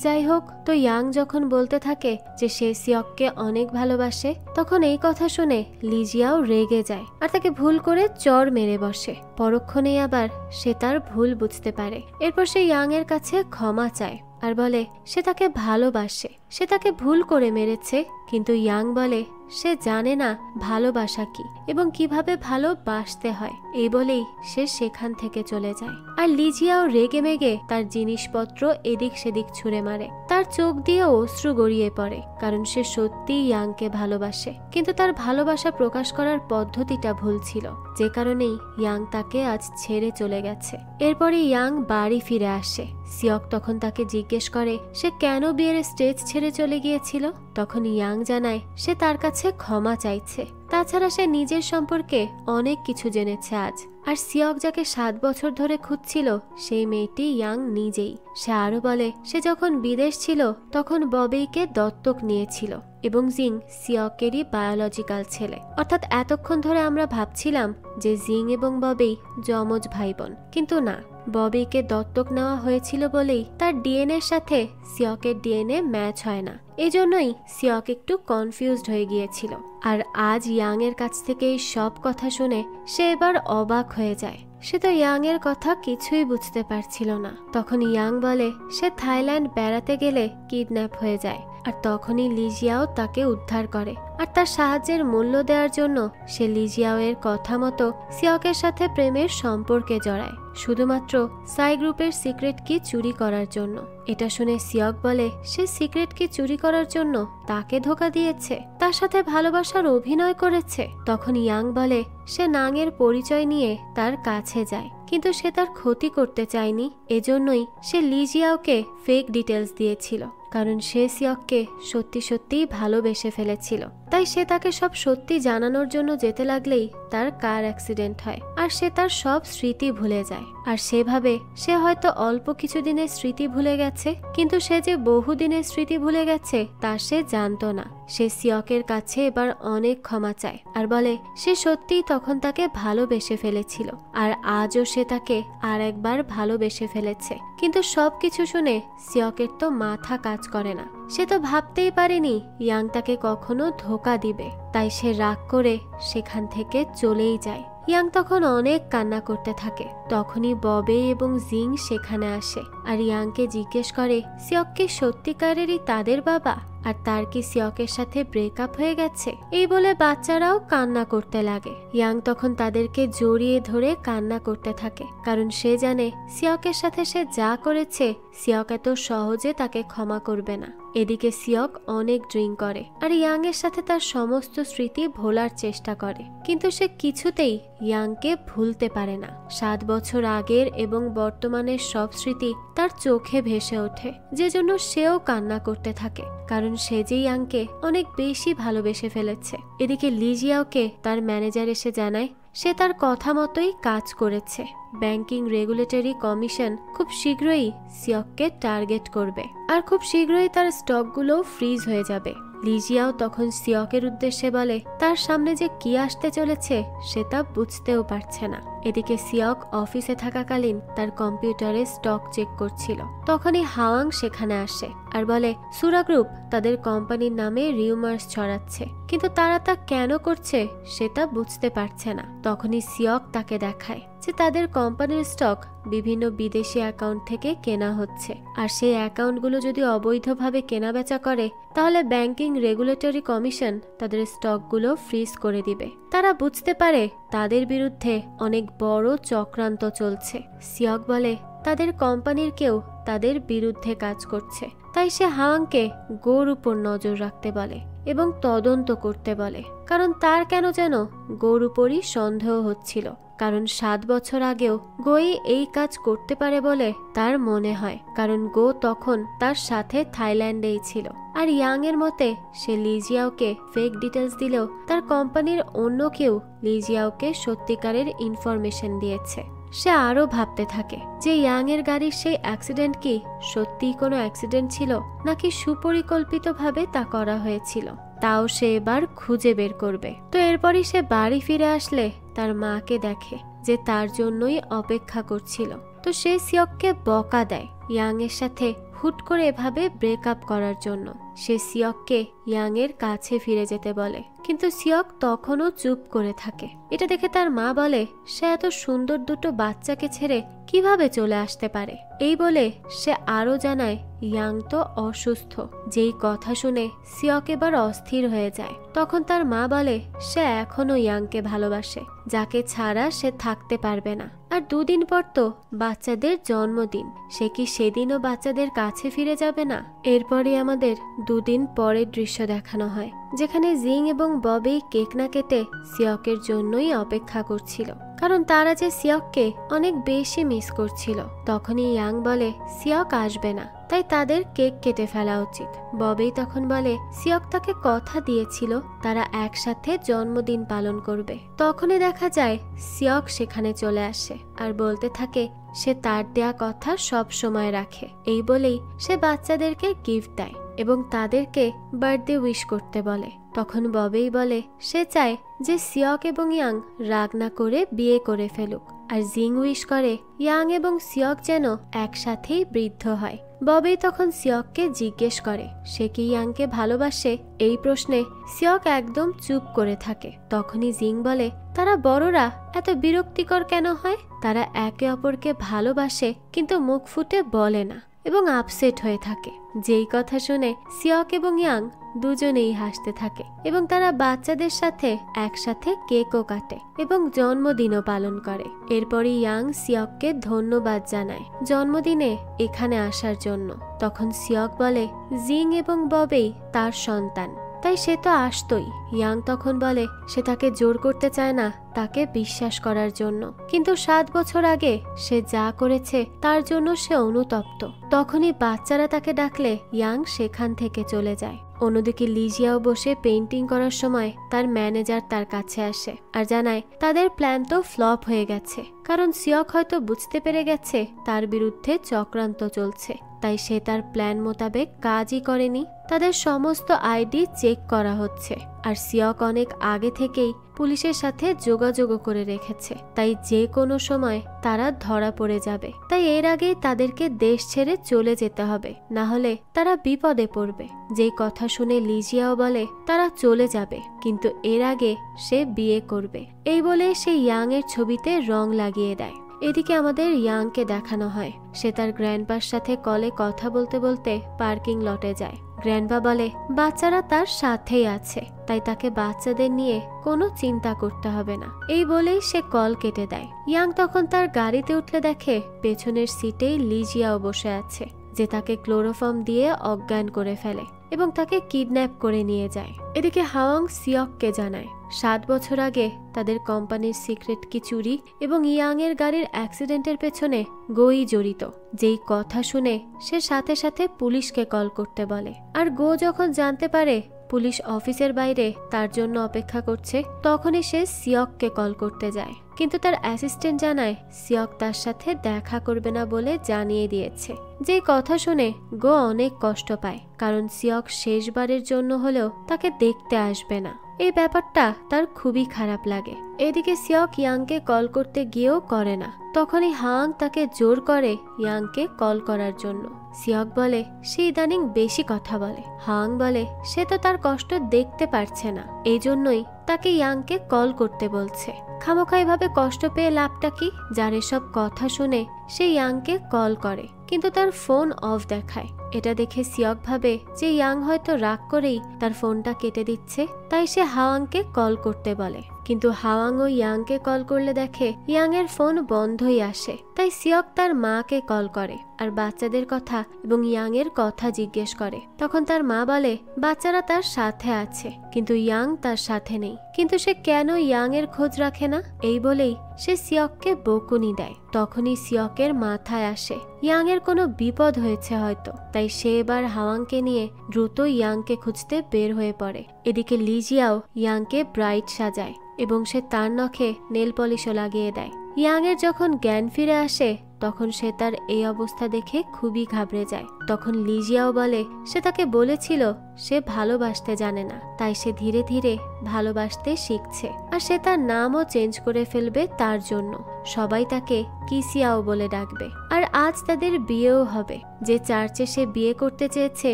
A: যাই হোক, তো ইয়াং যখন বলতে থাকে যে সে সিয়ককে অনেক ভালোবাসে, তখন এই কথা শুনে লি জিয়াও রেগে যায় আর তাকে ভুল করে চড় মেরে বসে। পরক্ষণেই আবার সে তার ভুল বুঝতে পারে। এরপর সে ইয়াং এর কাছে ক্ষমা চায় আর বলে সে তাকে ভালোবাসে, সে তাকে ভুল করে মেরেছে। কিন্তু ইয়াং বলে সে জানে না ভালোবাসা কি এবং কিভাবে ভালোবাসতে হয়। এই বলেই সে সেখান থেকে চলে যায়। আর লি জিয়াও রেগে মেগে তার জিনিসপত্র এদিক সেদিক ছুঁড়ে মারে। তার চোখ দিয়ে অশ্রু গড়িয়ে পড়ে, কারণ সে সত্যিই ইয়াংকে ভালোবাসে, কিন্তু তার ভালোবাসা প্রকাশ করার পদ্ধতিটা ভুল ছিল, যে কারণেই ইয়াং তাকে আজ ছেড়ে চলে গেছে। এরপরে ইয়াং বাড়ি ফিরে আসে। সিয়ক তখন তাকে জিজ্ঞেস করে সে কেন বিয়ের স্টেজ ছেড়ে চলে গিয়েছিল। তখন ইয়াং জানায় সে তার কাছে ক্ষমা চাইছে। তাছাড়া সে নিজের সম্পর্কে অনেক কিছু জেনেছে আজ। আর সিয়ক যাকে 7 বছর ধরে খুঁজছিল সেই মেয়েটি ইয়াং নিজেই। সে আরো বলে সে যখন বিদেশ ছিল তখন ববিকে দত্তক নিয়েছিল এবং জিং সিয়কেরই বায়োলজিক্যাল ছেলে। অর্থাৎ এতক্ষণ ধরে আমরা ভাবছিলাম যে জিং এবং ববি যমজ ভাই বোন, কিন্তু না, ববিকে দত্তক নেওয়া হয়েছিল বলেই তার ডিএনএর সাথে সিয়কের ডিএনএ ম্যাচ হয় না। এজন্যই সিয়ক একটু কনফিউজড হয়ে গিয়েছিল। আর আজ ইয়াং এর কাছ থেকে এই সব কথা শুনে সে এবার অবাক হয়ে যায়। সে তো ইয়াং এর কথা কিছুই বুঝতে পারছিল না। তখন ইয়াং বলে সে থাইল্যান্ড বেড়াতে গেলে কিডন্যাপ হয়ে যায় আর তখনই লি জিয়াও তাকে উদ্ধার করে আর তার সাহায্যের মূল্য দেওয়ার জন্য সে লি জিয়াও এর কথা মতো সিয়কের সাথে প্রেমের সম্পর্কে জড়ায়, শুধুমাত্র সাই গ্রুপের সিক্রেট কি চুরি করার জন্য। এটা শুনে সিয়ক বলে সে সিক্রেট কি চুরি করার জন্য তাকে ধোঁকা দিয়েছে, তার সাথে ভালোবাসার অভিনয় করেছে। তখন ইয়াং বলে সে নাংয়ের পরিচয় নিয়ে তার কাছে যায়, কিন্তু সে তার ক্ষতি করতে চায়নি। এজন্যই সে লি জিয়াওকে ফেক ডিটেলস দিয়েছিল, কারণ সে সিয়ককে সত্যি সত্যিই ভালোবেসে ফেলেছিল। তাই সে তাকে সব সত্যি জানানোর জন্য যেতে লাগলেই তার কার অ্যাক্সিডেন্ট হয় আর সে তার সব স্মৃতি ভুলে যায়। আর সেভাবে সে হয়তো অল্প কিছু দিনের স্মৃতি ভুলে গেছে, কিন্তু সে যে বহুদিনের স্মৃতি ভুলে গেছে তা সে জানতো না। সে সিয়কের কাছে এবার অনেক ক্ষমা চায় আর বলে সে সত্যিই তখন তাকে ভালোবেসে ফেলেছিল আর আজও সে তাকে আর একবার ভালোবেসে ফেলেছে। কিন্তু সবকিছু শুনে সিয়কের তো মাথা কাজ করে না। সে তো ভাবতেই পারেনি ইয়াং তাকে কখনো ধোঁকা দিবে, তাই সে রাগ করে সেখান থেকে চলেই যায়। ইয়াং তখন অনেক কান্না করতে থাকে। তখনই ববে এবং জিং সেখানে আসে আর ইয়াংকে জিজ্ঞেস করে সিওক কি সত্যিকারেরই তাদের বাবা, আর তার কি সিয়কের সাথে ব্রেকআপ হয়ে গেছে। এই বলে বাচ্চারাও কান্না করতে লাগে। ইয়াং তখন তাদেরকে জড়িয়ে ধরে কান্না করতে থাকে, কারণ সে জানে সিয়কের সাথে সে যা করেছে সিয়ক এত সহজে তাকে ক্ষমা করবে না। এদিকে সিয়ক অনেক ড্রিঙ্ক করে আর ইয়াং এর সাথে তার সমস্ত স্মৃতি ভোলার চেষ্টা করে, কিন্তু সে কিছুতেই ইয়াংকে ভুলতে পারে না। 7 বছর আগের এবং বর্তমানের সব স্মৃতি তার চোখে ভেসে ওঠে, যে জন্য সেও কান্না করতে থাকে, কারণ সে যে ইয়াংকে অনেক বেশি ভালোবেসে ফেলেছে। এদিকে লিজিয়াওকে তার ম্যানেজার এসে জানায় সে তার কথা মতোই কাজ করেছে। ব্যাংকিং রেগুলেটরি কমিশন খুব শীঘ্রই সিয়ককে টার্গেট করবে আর খুব শীঘ্রই তার স্টকগুলো ফ্রিজ হয়ে যাবে। লিজিয়াও তখন সিয়কের উদ্দেশ্যে বলে তার সামনে যে কি আসতে চলেছে সে তা বুঝতেও পারছে না। এদিকে সিয়ক অফিসে থাকাকালীন তার কম্পিউটারে স্টক চেক করছিল। তখনই হাওয়াং সেখানে আসে আর বলে সুরা গ্রুপ তাদের কোম্পানির নামে রিউমার্স ছড়াচ্ছে, কিন্তু তারা তা কেন করছে সেটা বুঝতে পারছে না। তখনই সিয়ক তাকে দেখায় যে তাদের কোম্পানির স্টক বিভিন্ন বিদেশি অ্যাকাউন্ট থেকে কেনা হচ্ছে, আর সেই অ্যাকাউন্টগুলো যদি অবৈধভাবে কেনাবেচা করে তাহলে ব্যাংকিং রেগুলেটরি কমিশন তাদের স্টকগুলো ফ্রিজ করে দিবে। তারা বুঝতে পারে তাদের বিরুদ্ধে অনেক বড় চক্রান্ত চলছে। সিয়ক বলে তাদের কোম্পানির কেউ তাদের বিরুদ্ধে কাজ করছে, তাই সে হাওয়াংকে গোর উপর নজর রাখতে বলে এবং তদন্ত করতে বলে, কারণ তার কেন যেন গোর উপরই সন্দেহ হচ্ছিল, কারণ 7 বছর আগেও গোই এই কাজ করতে পারে বলে তার মনে হয়, কারণ গো তখন তার সাথে থাইল্যান্ডেই ছিল। আর ইয়াং এর মতে সে লিজিয়াওকে ফেক ডিটেলস দিলেও তার কোম্পানির অন্য কেউ লিজিয়াওকে সত্যিকারের ইনফরমেশন দিয়েছে। সে আরো ভাবতে থাকে যে ইয়াং এর গাড়ির সেই অ্যাক্সিডেন্ট কি সত্যিই কোনো অ্যাক্সিডেন্ট ছিল নাকি সুপরিকল্পিতভাবে তা করা হয়েছিল, তাও সে এবার খুঁজে বের করবে। তো এরপরই সে বাড়ি ফিরে আসলে তার মাকে দেখে যে তার জন্যই অপেক্ষা করছিল। তো সে সিয়ককে বকা দেয় ইয়াং এর সাথে হুট করে এভাবে ব্রেকআপ করার জন্য। সে সিয়ককে ইয়াং এর কাছে ফিরে যেতে বলে, কিন্তু সিয়ক তখনও চুপ করে থাকে। এটা দেখে তার মা বলে সে এত সুন্দর দুটো বাচ্চাকে ছেড়ে কিভাবে চলে আসতে পারে। এই বলে সে আরো জানায় ইয়াং তো অসুস্থ। যেই কথা শুনে সিয়ক এবার অস্থির হয়ে যায়। তখন তার মা বলে সে এখনো ইয়াংকে ভালোবাসে, যাকে ছাড়া সে থাকতে পারবে না। আর 2 দিন পর তো বাচ্চাদের জন্মদিন, সে কি সেদিনও বাচ্চাদের কাছে ফিরে যাবে না। এরপরই আমাদের 2 দিন পরের দৃশ্য দেখানো হয়, যেখানে জিং এবং ববি কেক না কেটে সিয়কের জন্যই অপেক্ষা করছিল, কারণ তারা যে সিয়ককে অনেক বেশি মিস করছিল। তখনই ইয়াং বলে সিয়ক আসবে না, তাই তাদের কেক কেটে ফেলা উচিত। ববি তখন বলে সিয়ক তাকে কথা দিয়েছিল তারা একসাথে জন্মদিন পালন করবে। তখনই দেখা যায় সিয়ক সেখানে চলে আসে আর বলতে থাকে সে তার দেয়া কথা সব সময় রাখে। এই বলেই সে বাচ্চাদেরকে গিফট দেয় এবং তাদেরকে বার্থডে উইশ করতে বলে। তখন ববি বলে সে চায় যে সিয়ক এবং ইয়াং রাগ না করে বিয়ে করে ফেলুক, আর জিং উইশ করে ইয়াং এবং সিয়ক যেন একসাথেই বৃদ্ধ হয়। ববি তখন সিয়ককে জিজ্ঞেস করে সে কি ইয়াংকে ভালোবাসে। এই প্রশ্নে সিয়ক একদম চুপ করে থাকে। তখনই জিং বলে তারা বড়রা এত বিরক্তিকর কেন হয়, তারা একে অপরকে ভালোবাসে কিন্তু মুখ ফুটে বলে না এবং আপসেট হয়ে থাকে। যেই কথা শুনে সিয়ক এবং ইয়াং দুজনেই হাসতে থাকে এবং তারা বাচ্চাদের সাথে একসাথে কেকও কাটে এবং জন্মদিনও পালন করে। এরপরই ইয়াং সিয়ককে ধন্যবাদ জানায় জন্মদিনে এখানে আসার জন্য। তখন সিয়ক বলে জিং এবং ববি তার সন্তান, তাই সে তো আসতোই। ইয়াং তখন বলে সে তাকে জোর করতে চায় না তাকে বিশ্বাস করার জন্য, কিন্তু 7 বছর আগে সে যা করেছে তার জন্য সে অনুতপ্ত। তখনই বাচ্চারা তাকে ডাকলে ইয়াং সেখান থেকে চলে যায়। অন্যদিকে লিজিয়াও বসে পেইন্টিং করার সময় তার ম্যানেজার তার কাছে আসে আর জানায় তাদের প্ল্যান তো ফ্লপ হয়ে গেছে, কারণ সিয়ক হয়তো বুঝতে পেরে গেছে তার বিরুদ্ধে চক্রান্ত চলছে। তাই সে তার প্ল্যান মোতাবেক কাজই করেনি। তাদের সমস্ত আইডি চেক করা হচ্ছে, আর সিয়ক অনেক আগে থেকেই পুলিশের সাথে যোগাযোগ করে রেখেছে, তাই যে কোনো সময় তারা ধরা পড়ে যাবে। তাই এর আগেই তাদেরকে দেশ ছেড়ে চলে যেতে হবে, না হলে তারা বিপদে পড়বে। যেই কথা শুনে লিজিয়াও বলে তারা চলে যাবে, কিন্তু এর আগে সে বিয়ে করবে। এই বলে সে ইয়াং এর ছবিতে রং লাগিয়ে দেয়। এদিকে আমাদের ইয়াংকে দেখানো হয় সে তার গ্র্যান্ডপার সাথে কলে কথা বলতে বলতে পার্কিং লটে যায়। গ্র্যান্ডপা বলে বাচ্চারা তার সাথেই আছে, তাই তাকে বাচ্চাদের নিয়ে কোনো চিন্তা করতে হবে না। এই বলেই সে কল কেটে দেয়। ইয়াং তখন তার গাড়িতে উঠলে দেখে পেছনের সিটেই লিজিয়াও বসে আছে, যে তাকে ক্লোরোফর্ম দিয়ে অজ্ঞান করে ফেলে এবং তাকে কিডন্যাপ করে নিয়ে যায়। এদিকে হাওয়াং সিয়ককে জানায় 7 বছর আগে তাদের কোম্পানির সিক্রেট কি চুরি এবং ইয়াং এর গাড়ির অ্যাক্সিডেন্টের পেছনে গোই জড়িত। যেই কথা শুনে সে সাথে সাথে পুলিশকে কল করতে বলে। আর গো যখন জানতে পারে পুলিশ অফিসের বাইরে তার জন্য অপেক্ষা করছে, তখনই সে সিয়ককে কল করতে যায়, কিন্তু তার অ্যাসিস্ট্যান্ট জানায় সিয়ক তার সাথে দেখা করবে না বলে জানিয়ে দিয়েছে। যে কথা শুনে গো অনেক কষ্ট পায়, কারণ সিয়ক শেষবারের জন্য হলেও তাকে দেখতে আসবে না। এই ব্যাপারটা তার খুবই খারাপ লাগে। এদিকে সিয়ক ইয়াংকে কল করতে গিয়েও করে না, তখনই হাং তাকে জোর করে ইয়াংকে কল করার জন্য। সিয়ক বলে সে ইদানিং বেশি কথা বলে। হাং বলে সে তো তার কষ্ট দেখতে পারছে না, এই জন্যই তাকে ইয়াংকে কল করতে বলছে। খামোখা এভাবে কষ্ট পেয়ে লাভটা কি? যার এসব কথা শুনে সে ইয়াংকে কল করে, কিন্তু তার ফোন অফ দেখায়। এটা দেখে সিয়ক ভাবে যে ইয়াং হয়তো রাগ করেই তার ফোনটা কেটে দিচ্ছে, তাই সে হাওয়াংকে কল করতে বলে। কিন্তু হাওয়াং ও ইয়াংকে কল করলে দেখে ইয়াং এর ফোন বন্ধই আসে। তাই সিয়ক তার মাকে কল করে আর বাচ্চাদের কথা এবং ইয়াং এর কথা জিজ্ঞেস করে। তখন তার মা বলে বাচ্চারা তার সাথে আছে, কিন্তু ইয়াং তার সাথে নেই। কিন্তু সে কেন ইয়াং এর খোঁজ রাখে না, এই বলেই সে সিয়ককে বকুনি দেয়। তখনই সিয়কের মাথায় আসে ইয়াং এর কোনো বিপদ হয়েছে হয়তো, তাই সে এবার হাওয়াংকে নিয়ে দ্রুত ইয়াংকে খুঁজতে বের হয়ে পড়ে। এদিকে লিজিয়াও ইয়াংকে ব্রাইট সাজায় এবং সে তার নখে নেল পলিশও লাগিয়ে দেয়। ইয়াং এর যখন জ্ঞান ফিরে আসে তখন সে তার এই অবস্থা দেখে খুবই ঘাবড়ে যায়। তখন লিজিয়াও বলে সে তাকে বলেছিল সে ভালোবাসতে জানে না, তাই সে ধীরে ধীরে ভালোবাসতে শিখছে, আর সে তার নামও চেঞ্জ করে ফেলবে তার জন্য। সবাই তাকে কিসিয়াও বলে ডাকবে। আর আজ তাদের বিয়েও হবে। যে চার্চে সে বিয়ে করতে চেয়েছে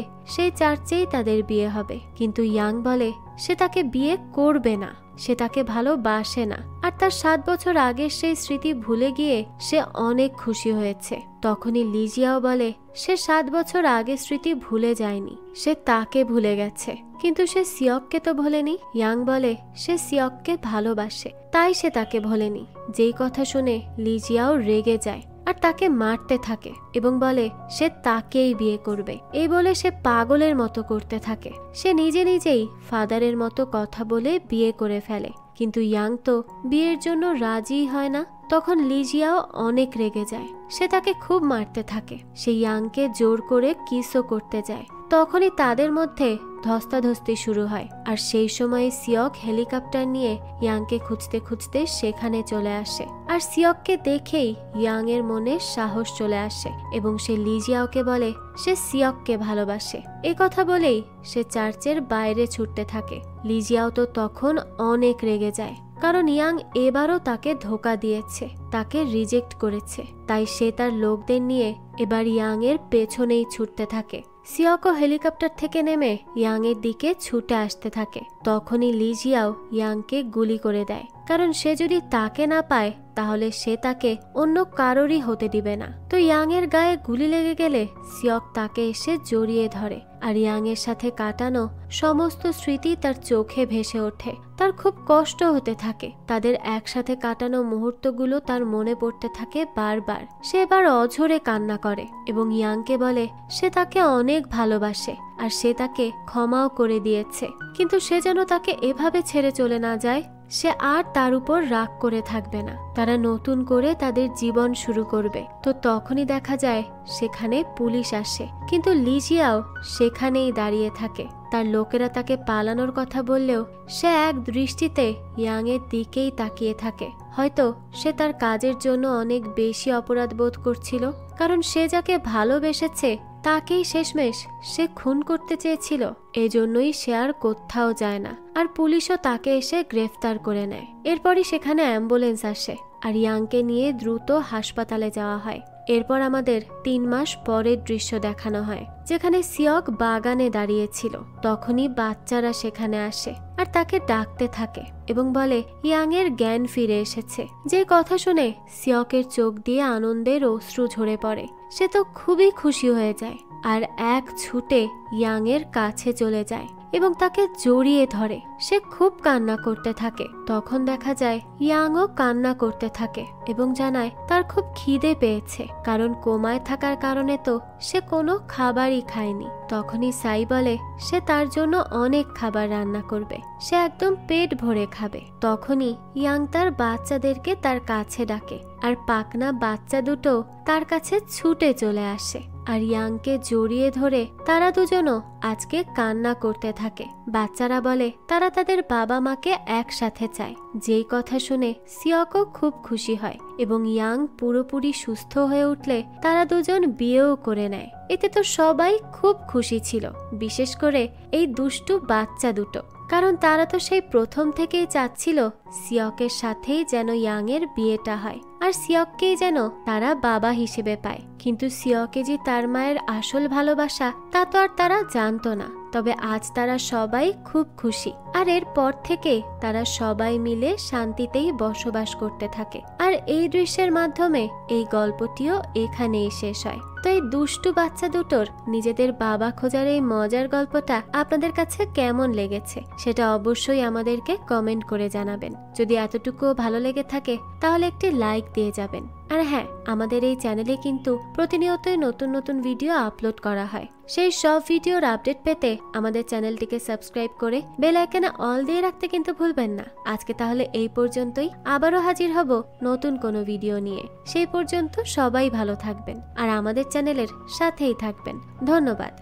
A: সেই চার্চেই তাদের বিয়ে হবে। কিন্তু ইয়াং বলে সে তাকে বিয়ে করবে না, সে তাকে ভালোবাসে না, আর তার 7 বছর আগের সেই স্মৃতি ভুলে গিয়ে সে অনেক খুশি হয়েছে। তখনই লিজিয়াও বলে সে 7 বছর আগে স্মৃতি ভুলে যায়নি, সে তাকে ভুলে গেছে, কিন্তু সে সিয়ককে তো ভোলেনি। ইয়াং বলে সে সিয়ককে ভালোবাসে, তাই সে তাকে ভোলেনি। যেই কথা শুনে লিজিয়াও রেগে যায় আর তাকে মারতে থাকে এবং বলে সে তাকেই বিয়ে করবে। এই বলে সে পাগলের মতো করতে থাকে। সে নিজে নিজেই ফাদারের মতো কথা বলে বিয়ে করে ফেলে, কিন্তু ইয়াং তো বিয়ের জন্য রাজি হয় না। তখন লিজিয়াও অনেক রেগে যায়, সে তাকে খুব মারতে থাকে। সে ইয়াংকে জোর করে কিসও করতে যায়। তখনই তাদের মধ্যে ধস্তাধস্তি শুরু হয়, আর সেই সময় সিয়ক হেলিকপ্টার নিয়ে ইয়াংকে খুঁজতে খুঁজতে সেখানে চলে আসে। আর সিয়ককে দেখেই ইয়াং এর মনে সাহস চলে আসে এবং সে লিজিয়াওকে বলে সে সিয়ককে ভালোবাসে। এ কথা বলেই সে চার্চের বাইরে ছুটতে থাকে। লিজিয়াও তো তখন অনেক রেগে যায়, কারণ ইয়াং এবারও তাকে ধোকা দিয়েছে, তাকে রিজেক্ট করেছে। তাই সে তার লোকদের নিয়ে এবার ইয়াং এর পেছনেই ছুটতে থাকে। সিয়কও হেলিকপ্টার থেকে নেমে ইয়াং এর দিকে ছুটে আসতে থাকে। তখনই লিজিয়াও ইয়াংকে গুলি করে দেয়, কারণ সে যদি তাকে না পায় তাহলে সে তাকে অন্য কারোরই হতে দিবে না। তো ইয়াং এর গায়ে গুলি লেগে গেলে সিয়ক তাকে এসে জড়িয়ে ধরে, আর ইয়াং এর সাথে কাটানো সমস্ত স্মৃতি তার চোখে ভেসে ওঠে। তার খুব কষ্ট হতে থাকে। তাদের একসাথে কাটানো মুহূর্তগুলো তার মনে পড়তে থাকে বারবার। সে এবার অঝরে কান্না করে এবং ইয়াংকে বলে সে তাকে অনেক ভালোবাসে আর সে তাকে ক্ষমাও করে দিয়েছে, কিন্তু সে যেন তাকে এভাবে ছেড়ে চলে না যায়। সে আর তার উপর রাগ করে থাকবে না। তারা নতুন করে তাদের জীবন শুরু করবে। তো তখনই দেখা যায় সেখানে পুলিশ আসে, কিন্তু লিজিয়াও সেখানেই দাঁড়িয়ে থাকে। তার লোকেরা তাকে পালানোর কথা বললেও সে এক দৃষ্টিতে ইয়াং এর দিকেই তাকিয়ে থাকে। হয়তো সে তার কাজের জন্য অনেক বেশি অপরাধ বোধ করছিল, কারণ সে যাকে ভালোবেসেছে তাকেই শেষমেশ সে খুন করতে চেয়েছিল। এজন্যই সে আর কোথাও যায় না, আর পুলিশও তাকে এসে গ্রেফতার করে নেয়। এরপরই সেখানে অ্যাম্বুলেন্স আসে আর ইয়াংকে নিয়ে দ্রুত হাসপাতালে যাওয়া হয়। এরপর আমাদের 3 মাস পরের দৃশ্য দেখানো হয়, যেখানে সিয়ক বাগানে দাঁড়িয়েছিল। তখনই বাচ্চারা সেখানে আসে আর তাকে ডাকতে থাকে এবং বলে ইয়াং এর জ্ঞান ফিরে এসেছে। যে কথা শুনে সিয়কের চোখ দিয়ে আনন্দের অশ্রু ঝরে পড়ে। সে তো খুবই খুশি হয়ে যায় আর এক ছুটে ইয়াং এর কাছে চলে যায় এবং তাকে জড়িয়ে ধরে। সে খুব কান্না করতে থাকে। তখন দেখা যায় ইয়াংও কান্না করতে থাকে এবং জানায় তার খুব খিদে পেয়েছে, কারণ কোমায় থাকার কারণে তো সে কোনো খাবারই খায়নি। তখনই সাই বলে সে তার জন্য অনেক খাবার রান্না করবে, সে একদম পেট ভরে খাবে। তখনই ইয়াং তার বাচ্চাদেরকে তার কাছে ডাকে আর পাকনা বাচ্চা দুটো তার কাছে ছুটে চলে আসে আর ইয়াংকে জড়িয়ে ধরে তারা দুজনও আজকে কান্না করতে থাকে। বাচ্চারা বলে তারা তাদের বাবা মাকে একসাথে চায়। যেই কথা শুনে সিয়কও খুব খুশি হয় এবং ইয়াং পুরোপুরি সুস্থ হয়ে উঠলে তারা দুজন বিয়েও করে নেয়। এতে তো সবাই খুব খুশি ছিল, বিশেষ করে এই দুষ্টু বাচ্চা দুটো, কারণ তারা তো সেই প্রথম থেকেই চাচ্ছিল সিয়কের সাথেই যেন ইয়াং এর বিয়েটা হয় আর সিয়ককেই যেন তারা বাবা হিসেবে পায়। কিন্তু সিয়কে যে তার মায়ের আসল ভালোবাসা তা তো আর তারা জানতো না। তবে আজ তারা সবাই খুব খুশি আর এরপর থেকে তারা সবাই মিলে শান্তিতেই বসবাস করতে থাকে। আর এই দৃশ্যের মাধ্যমে এই গল্পটিও এখানেই শেষ হয়। তো এই দুষ্টু বাচ্চা দুটোর নিজেদের বাবা খোঁজার এই মজার গল্পটা আপনাদের কাছে কেমন লেগেছে সেটা অবশ্যই আমাদেরকে কমেন্ট করে জানাবেন। যদি এতটুকুও ভালো লেগে থাকে তাহলে একটি লাইক দিয়ে যাবেন। আর হ্যাঁ, আমাদের এই চ্যানেলে কিন্তু প্রতিনিয়তই নতুন নতুন ভিডিও আপলোড করা হয়। সেই সব ভিডিওর আপডেট পেতে আমাদের চ্যানেলটিকে সাবস্ক্রাইব করে বেল আইকনে অল দিয়ে রাখতে কিন্তু ভুলবেন না। আজকে তাহলে এই পর্যন্তই, আবারও হাজির হব নতুন কোনো ভিডিও নিয়ে। সেই পর্যন্ত সবাই ভালো থাকবেন আর আমাদের চ্যানেলের সাথেই থাকবেন। ধন্যবাদ।